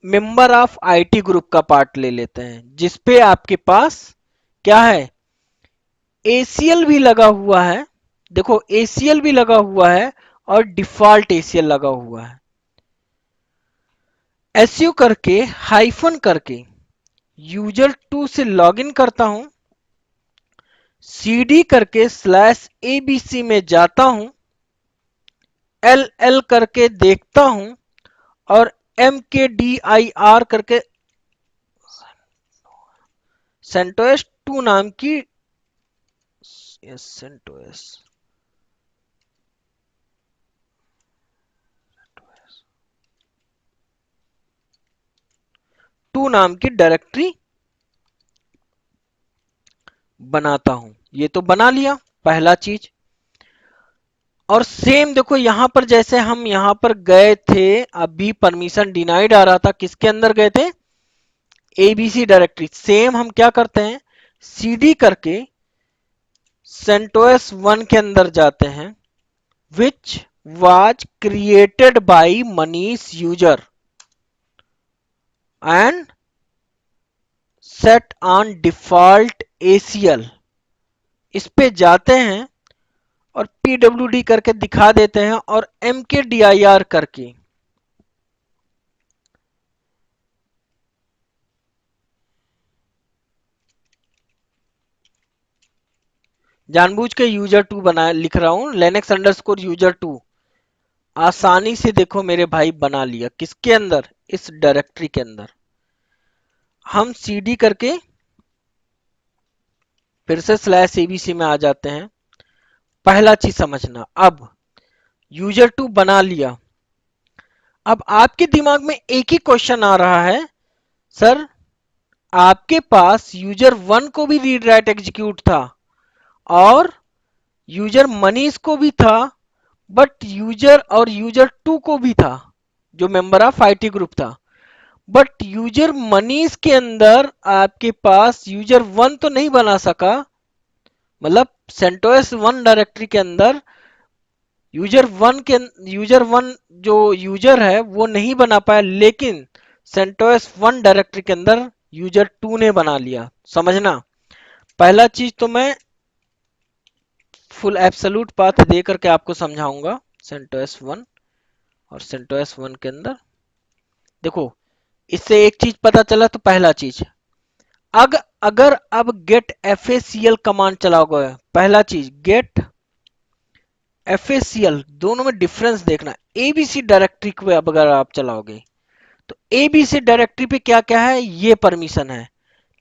मेंबर ऑफ IT ग्रुप का पार्ट ले लेते हैं, जिसपे आपके पास क्या है, ACL भी लगा हुआ है। देखो ACL भी लगा हुआ है और डिफॉल्ट ACL लगा हुआ है। SU करके हाइफन करके यूजर 2 से लॉगिन करता हूं, CD करके स्लैश ABC में जाता हूं, LL करके देखता हूं, और mkdir करके CentOS 2 नाम की, CentOS 2 नाम की डायरेक्टरी बनाता हूं। ये तो बना लिया पहला चीज। और सेम देखो यहां पर, जैसे हम यहां पर गए थे, अभी परमिशन डिनाइड आ रहा था, किसके अंदर गए थे, ABC डायरेक्टरी। सेम हम क्या करते हैं, CD करके CentOS 1 के अंदर जाते हैं, which was created by Manish user, and set on default ACL, इस पे जाते हैं और पीडब्ल्यूडी करके दिखा देते हैं और एमकेडीआईआर करके जानबूझ के यूजर टू बना लिख रहा हूं, लिनक्स अंडरस्कोर यूजर टू, आसानी से देखो मेरे भाई बना लिया। किसके अंदर? इस डायरेक्टरी के अंदर। हम सीडी करके फिर से स्लैश एबीसी में आ जाते हैं। पहला चीज समझना, अब यूजर टू बना लिया। अब आपके दिमाग में एक ही क्वेश्चन आ रहा है, सर आपके पास यूजर वन को भी रीड राइट एग्जीक्यूट था और यूजर मनीष को भी था, बट यूजर और यूजर टू को भी था जो मेंबर ऑफ आईटी ग्रुप था, बट यूजर मनीष के अंदर आपके पास यूजर वन तो नहीं बना सका। मतलब सेंटोस वन डायरेक्टरी के अंदर यूजर वन जो यूजर है वो नहीं बना पाया, लेकिन सेंटोस वन डायरेक्टरी के अंदर यूजर टू ने बना लिया। समझना, पहला चीज तो मैं फुल एब्सोल्यूट पाथ दे करके आपको समझाऊंगा। सेंटोस वन और सेंटोस वन के अंदर देखो, इससे एक चीज पता चला। तो पहला चीज, अगर अब गेट एफएसीएल कमांड चलाओगे, पहला चीज गेट एफएसीएल, दोनों में डिफरेंस देखना। एबीसी डायरेक्टरी पे अब अगर आप चलाओगे तो एबीसी डायरेक्टरी पे क्या क्या है, ये परमिशन है।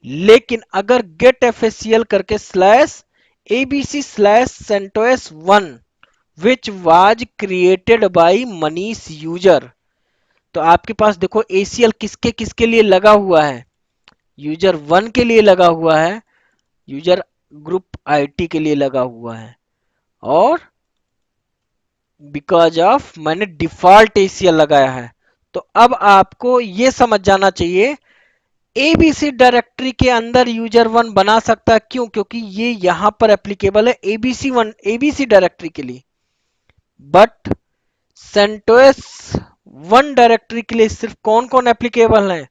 लेकिन अगर गेट एफएसीएल करके slash ABC slash CentOS one which was created by Manish user, तो आपके पास देखो एसीएल किसके किसके लिए लगा हुआ है, यूजर वन के लिए लगा हुआ है, यूजर ग्रुप आईटी के लिए लगा हुआ है, और बिकॉज ऑफ मैंने डिफॉल्ट एसीएल लगाया है। तो अब आपको ये समझ जाना चाहिए एबीसी डायरेक्टरी के अंदर यूजर वन बना सकता है। क्यों? क्योंकि ये यहां पर एप्लीकेबल है एबीसी वन, एबीसी डायरेक्टरी के लिए, बट सेंटोस वन डायरेक्टरी के लिए सिर्फ कौन कौन एप्लीकेबल है?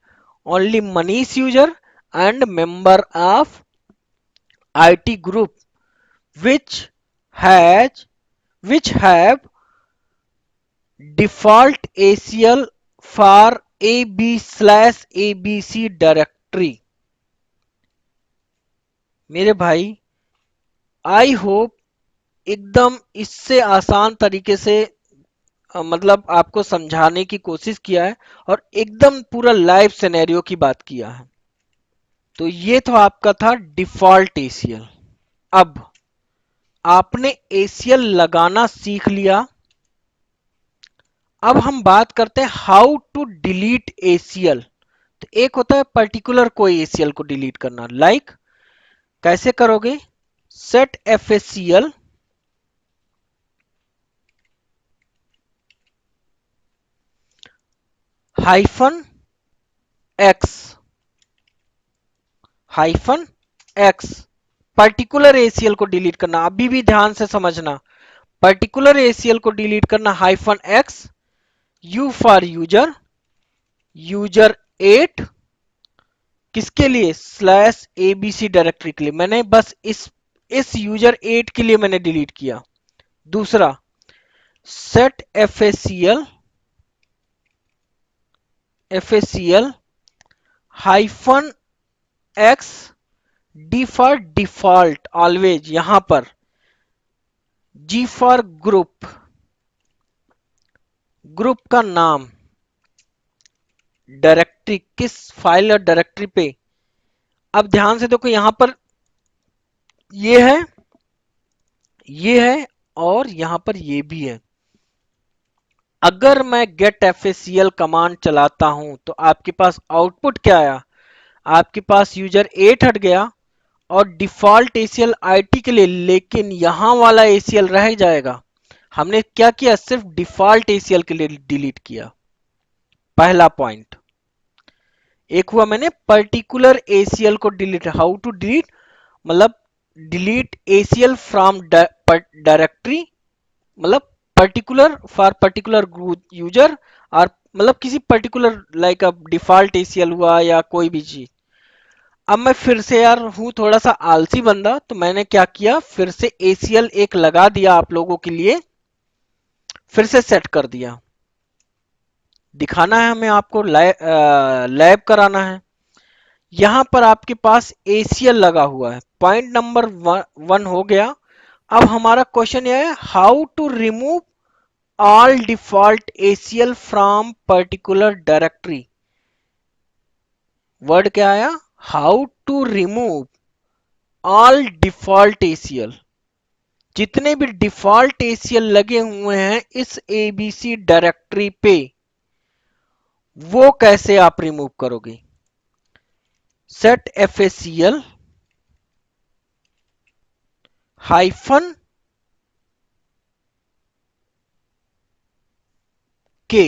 Only Manish user and member of IT group which has which have default ACL for AB/ABC directory। मेरे भाई आई होप एकदम इससे आसान तरीके से मतलब आपको समझाने की कोशिश किया है और एकदम पूरा लाइव सिनेरियो की बात किया है। तो ये तो आपका था डिफॉल्ट एसीएल। अब आपने एसीएल लगाना सीख लिया। अब हम बात करते हैं हाउ टू डिलीट एसीएल। तो एक होता है पर्टिकुलर कोई एसीएल को डिलीट करना, लाइक कैसे करोगे? Set FACL hyphen X, hyphen X, particular ACL को डिलीट करना। अभी भी ध्यान से समझना, पर्टिकुलर एसीएल को डिलीट करना hyphen X, U for user, user 8 किसके लिए? स्लैश एबीसी डायरेक्टरी के लिए। मैंने बस इस यूजर 8 के लिए मैंने डिलीट किया। दूसरा, set FACL hyphen X, D for default always, यहां पर जी फॉर ग्रुप, ग्रुप का नाम, डायरेक्टरी किस फाइल और डायरेक्टरी पे। अब ध्यान से देखो, यहां पर ये है, ये है और यहां पर ये भी है। अगर मैं गेट एफएसीएल कमांड चलाता हूं तो आपके पास आउटपुट क्या आया? आपके पास यूजर 8 हट गया और डिफॉल्ट एसीएल आईटी के लिए, लेकिन यहां वाला एसीएल रह जाएगा। हमने क्या किया? सिर्फ डिफॉल्ट एसीएल के लिए डिलीट किया। पहला पॉइंट एक हुआ, मैंने पर्टिकुलर एसीएल को डिलीट। How to delete? मतलब डिलीट एसीएल फ्रॉम डायरेक्टरी, मतलब पर्टिकुलर फॉर पर्टिकुलर यूजर, और मतलब किसी पर्टिकुलर लाइक अब डिफॉल्ट एसीएल हुआ या कोई भी चीज। अब मैं फिर से यार हूं थोड़ा सा आलसी बंदा, तो मैंने क्या किया, फिर से ACL एक लगा दिया आप लोगों के लिए, फिर से सेट कर दिया। दिखाना है हमें, आपको लैब कराना है। यहां पर आपके पास ACL लगा हुआ है, पॉइंट नंबर 1 हो गया। अब हमारा क्वेश्चन यह है, how to remove all default ACL from particular directory. Word क्या आया, how to remove all default ACL। जितने भी डिफॉल्ट ACL लगे हुए हैं इस ABC डायरेक्टरी पे, वो कैसे आप रिमूव करोगे। Set FACL hyphen K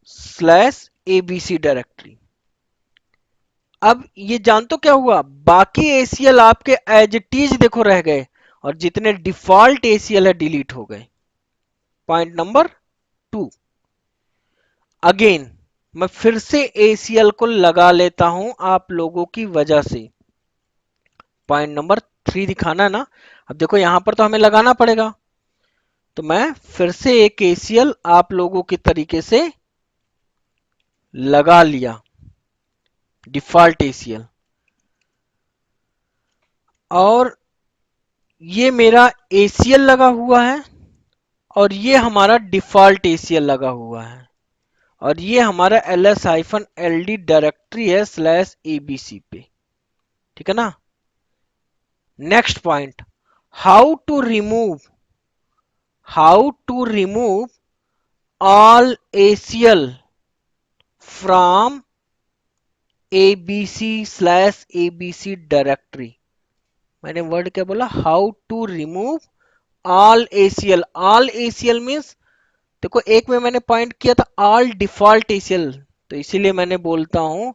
slash ABC directory. अब ये जान तो क्या हुआ, बाकी ACL आपके एज इट इज देखो रह गए, और जितने डिफॉल्ट ACL है डिलीट हो गए। पॉइंट नंबर 2, अगेन मैं फिर से ACL को लगा लेता हूं आप लोगों की वजह से। पॉइंट नंबर 3 दिखाना है ना। अब देखो यहां पर तो हमें लगाना पड़ेगा, तो मैं फिर से एक ACL आप लोगों के तरीके से लगा लिया, डिफॉल्ट ACL। और ये मेरा ACL लगा हुआ है, और ये हमारा डिफॉल्ट ACL लगा हुआ है, और ये हमारा ls-ld डायरेक्टरी है स्लैश ABC पे। ठीक है ना। Next point, how to remove all ACL from ABC slash ABC directory. मैंने वर्ड क्या बोला, how to remove all ACL। All ACL means, देखो एक में मैंने पॉइंट किया था ऑल डिफॉल्ट ACL, तो इसीलिए मैंने बोलता हूं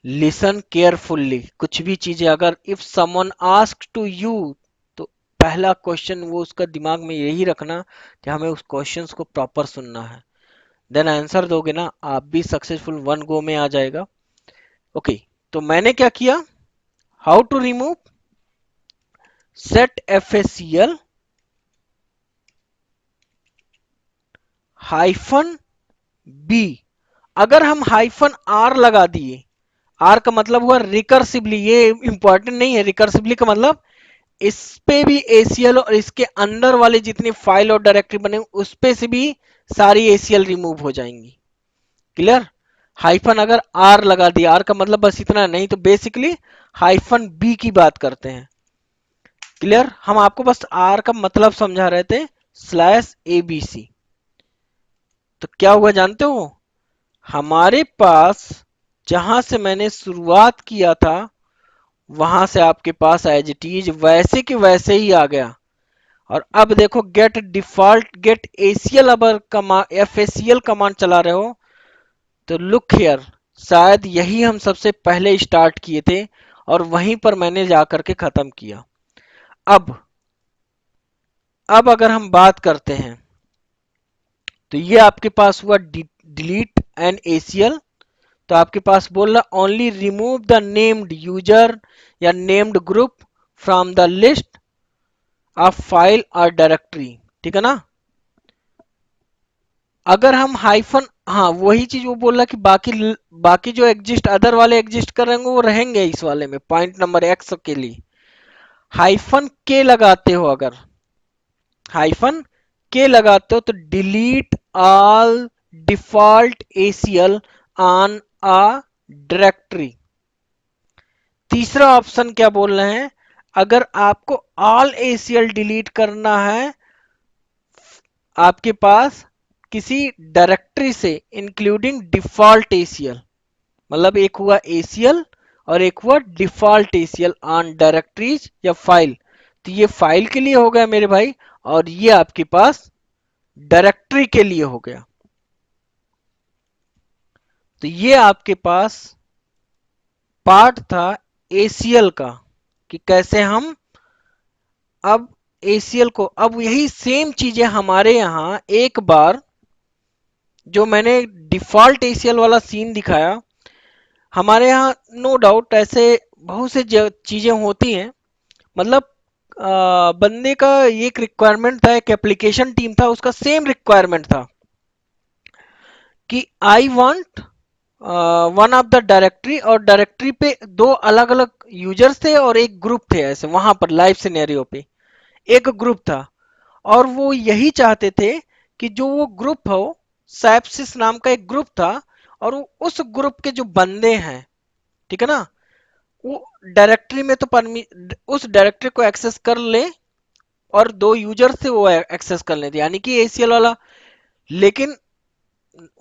लिसन केयरफुल्ली। कुछ भी चीजें अगर if someone ask to you, तो पहला क्वेश्चन वो उसका दिमाग में यही रखना कि हमें उस क्वेश्चन को प्रॉपर सुनना है, देन आंसर दोगे ना आप भी सक्सेसफुल 1 गो में आ जाएगा। ओके, तो मैंने क्या किया, how to remove set FACL hyphen B. अगर हम हाइफन आर लगा दिए, आर का मतलब हुआ रिकर्सिवली, ये इंपॉर्टेंट नहीं है। रिकर्सिवली का मतलब इस पे भी ACL और इसके अंदर वाले जितनी फाइल और डायरेक्टरी बने उस पे से भी सारी ACL रिमूव हो जाएंगी। क्लियर। हाइफन अगर आर लगा दिया, आर का मतलब बस इतना नहीं, तो बेसिकली हाइफन बी की बात करते हैं। क्लियर, हम आपको बस आर का मतलब समझा रहे थे, स्लैश ABC। तो क्या हुआ जानते हो, हमारे पास जहां से मैंने शुरुआत किया था वहां से आपके पास एज इट इज वैसे के वैसे ही आ गया। और अब देखो गेट डिफॉल्ट गेट ACL, अगर FACL कमांड चला रहे हो तो लुक हियर, शायद यही हम सबसे पहले स्टार्ट किए थे और वहीं पर मैंने जाकर के खत्म किया। अब अब अगर हम बात करते हैं, तो ये आपके पास हुआ डिलीट एंड ACL। तो आपके पास बोल रहा only remove the named user या named group from the list of file और डायरेक्टरी। ठीक है ना। अगर हम हाइफन, हाँ वही चीज वो बोल रहा कि बाकी जो एग्जिस्ट अदर वाले एग्जिस्ट करेंगे वो रहेंगे इस वाले में, पॉइंट नंबर X के लिए हाइफन के लगाते हो। अगर हाइफन के लगाते हो तो delete all default ACL on a directory. तीसरा ऑप्शन क्या बोल रहे हैं, अगर आपको ऑल ACL डिलीट करना है आपके पास किसी डायरेक्टरी से इंक्लूडिंग डिफॉल्ट ACL, मतलब एक हुआ ACL और एक हुआ डिफॉल्ट ACL ऑन डायरेक्टरीज या फाइल। तो ये फाइल के लिए हो गया मेरे भाई, और ये आपके पास डायरेक्टरी के लिए हो गया। तो ये आपके पास पार्ट था ACL का, कि कैसे हम अब ACL को, अब यही सेम चीजें हमारे यहां एक बार जो मैंने डिफॉल्ट ACL वाला सीन दिखाया, हमारे यहाँ नो डाउट ऐसे बहुत से चीजें होती हैं। मतलब बंदे का ये एक रिक्वायरमेंट था, एक एप्लीकेशन टीम था, उसका सेम रिक्वायरमेंट था कि I want one of the directory, और डायरेक्टरी पे दो अलग अलग यूजर्स थे और एक ग्रुप थे, ऐसे वहां पर लाइव सिनेरियो पे एक ग्रुप था। और वो यही चाहते थे कि जो वो ग्रुप हो, सैप्सिस नाम का एक ग्रुप था, और उस ग्रुप के जो बंदे हैं, ठीक है ना, वो डायरेक्टरी में तो परमी उस डायरेक्टरी को एक्सेस कर ले, और दो यूजर से वो एक्सेस कर लेते, यानी कि एसीएल वाला। लेकिन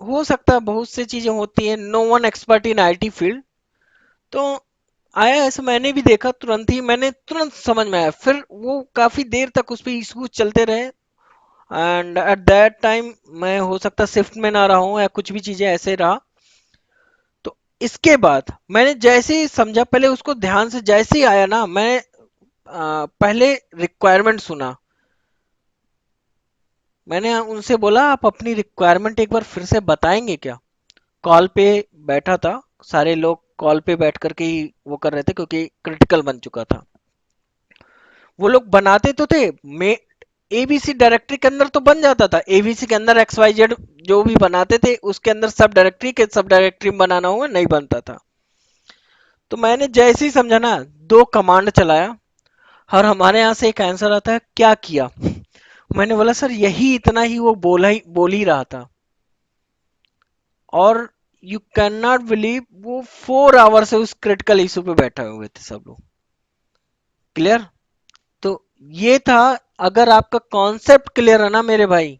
हो सकता है बहुत सी चीजें होती हैं, no one expert in IT field. तो आया ऐसा, मैंने भी देखा, तुरंत ही मैंने तुरंत समझ में आया। फिर वो काफी देर तक उस पर इशू चलते रहे, एंड एट दैट टाइम मैं हो सकता शिफ्ट में ना रहा हूँ या कुछ भी चीजें ऐसे रहा। तो इसके बाद मैंने जैसे ही समझा, पहले उसको ध्यान से जैसे ही आया ना, मैं पहले रिक्वायरमेंट सुना। मैंने उनसे बोला आप अपनी रिक्वायरमेंट एक बार फिर से बताएंगे क्या। कॉल पे बैठा था, सारे लोग कॉल पे बैठ करके ही वो कर रहे थे, क्योंकि क्रिटिकल बन चुका था। वो लोग बनाते तो थे, मे एबीसी डायरेक्टरी के अंदर तो बन जाता था, एबीसी के अंदर एक्स वाई जेड जो भी बनाते थे उसके अंदर सब डायरेक्टरी के सब डायरेक्टरी में बनाना हुआ नहीं बनता था। तो मैंने जैसे ही समझा ना, दो कमांड चलाया, और हमारे यहाँ से एक आंसर आता है क्या किया। मैंने बोला सर यही इतना ही वो बोल ही रहा था। और यू कैन नॉट बिलीव, वो 4 आवर से उस क्रिटिकल इशू पे बैठे हुए थे सब लोग। क्लियर? तो ये था। अगर आपका कॉन्सेप्ट क्लियर है ना मेरे भाई,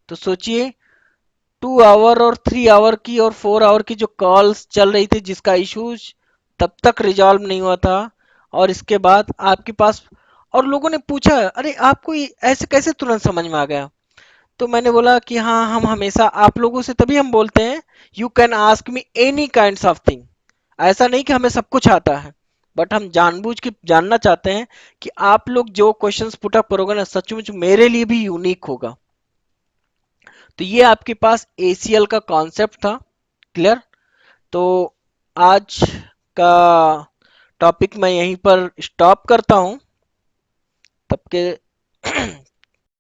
तो सोचिए, 2 आवर और 3 आवर की और 4 आवर की जो कॉल्स चल रही थी, जिसका इश्यूज तब तक रिजॉल्व नहीं हुआ था, और इसके बाद आपके पास, और लोगों ने पूछा अरे आपको ये ऐसे कैसे तुरंत समझ में आ गया। तो मैंने बोला कि हाँ, हम हमेशा आप लोगों से तभी हम बोलते हैं you can ask me any kind of thing. ऐसा नहीं कि हमें सब कुछ आता है, बट हम जानबूझ के जानना चाहते हैं कि आप लोग जो क्वेश्चंस पुट अप करोगे ना, सचमुच मेरे लिए भी यूनिक होगा। तो ये आपके पास एसीएल का कॉन्सेप्ट था। क्लियर? तो आज का टॉपिक मैं यहीं पर स्टॉप करता हूं। तब के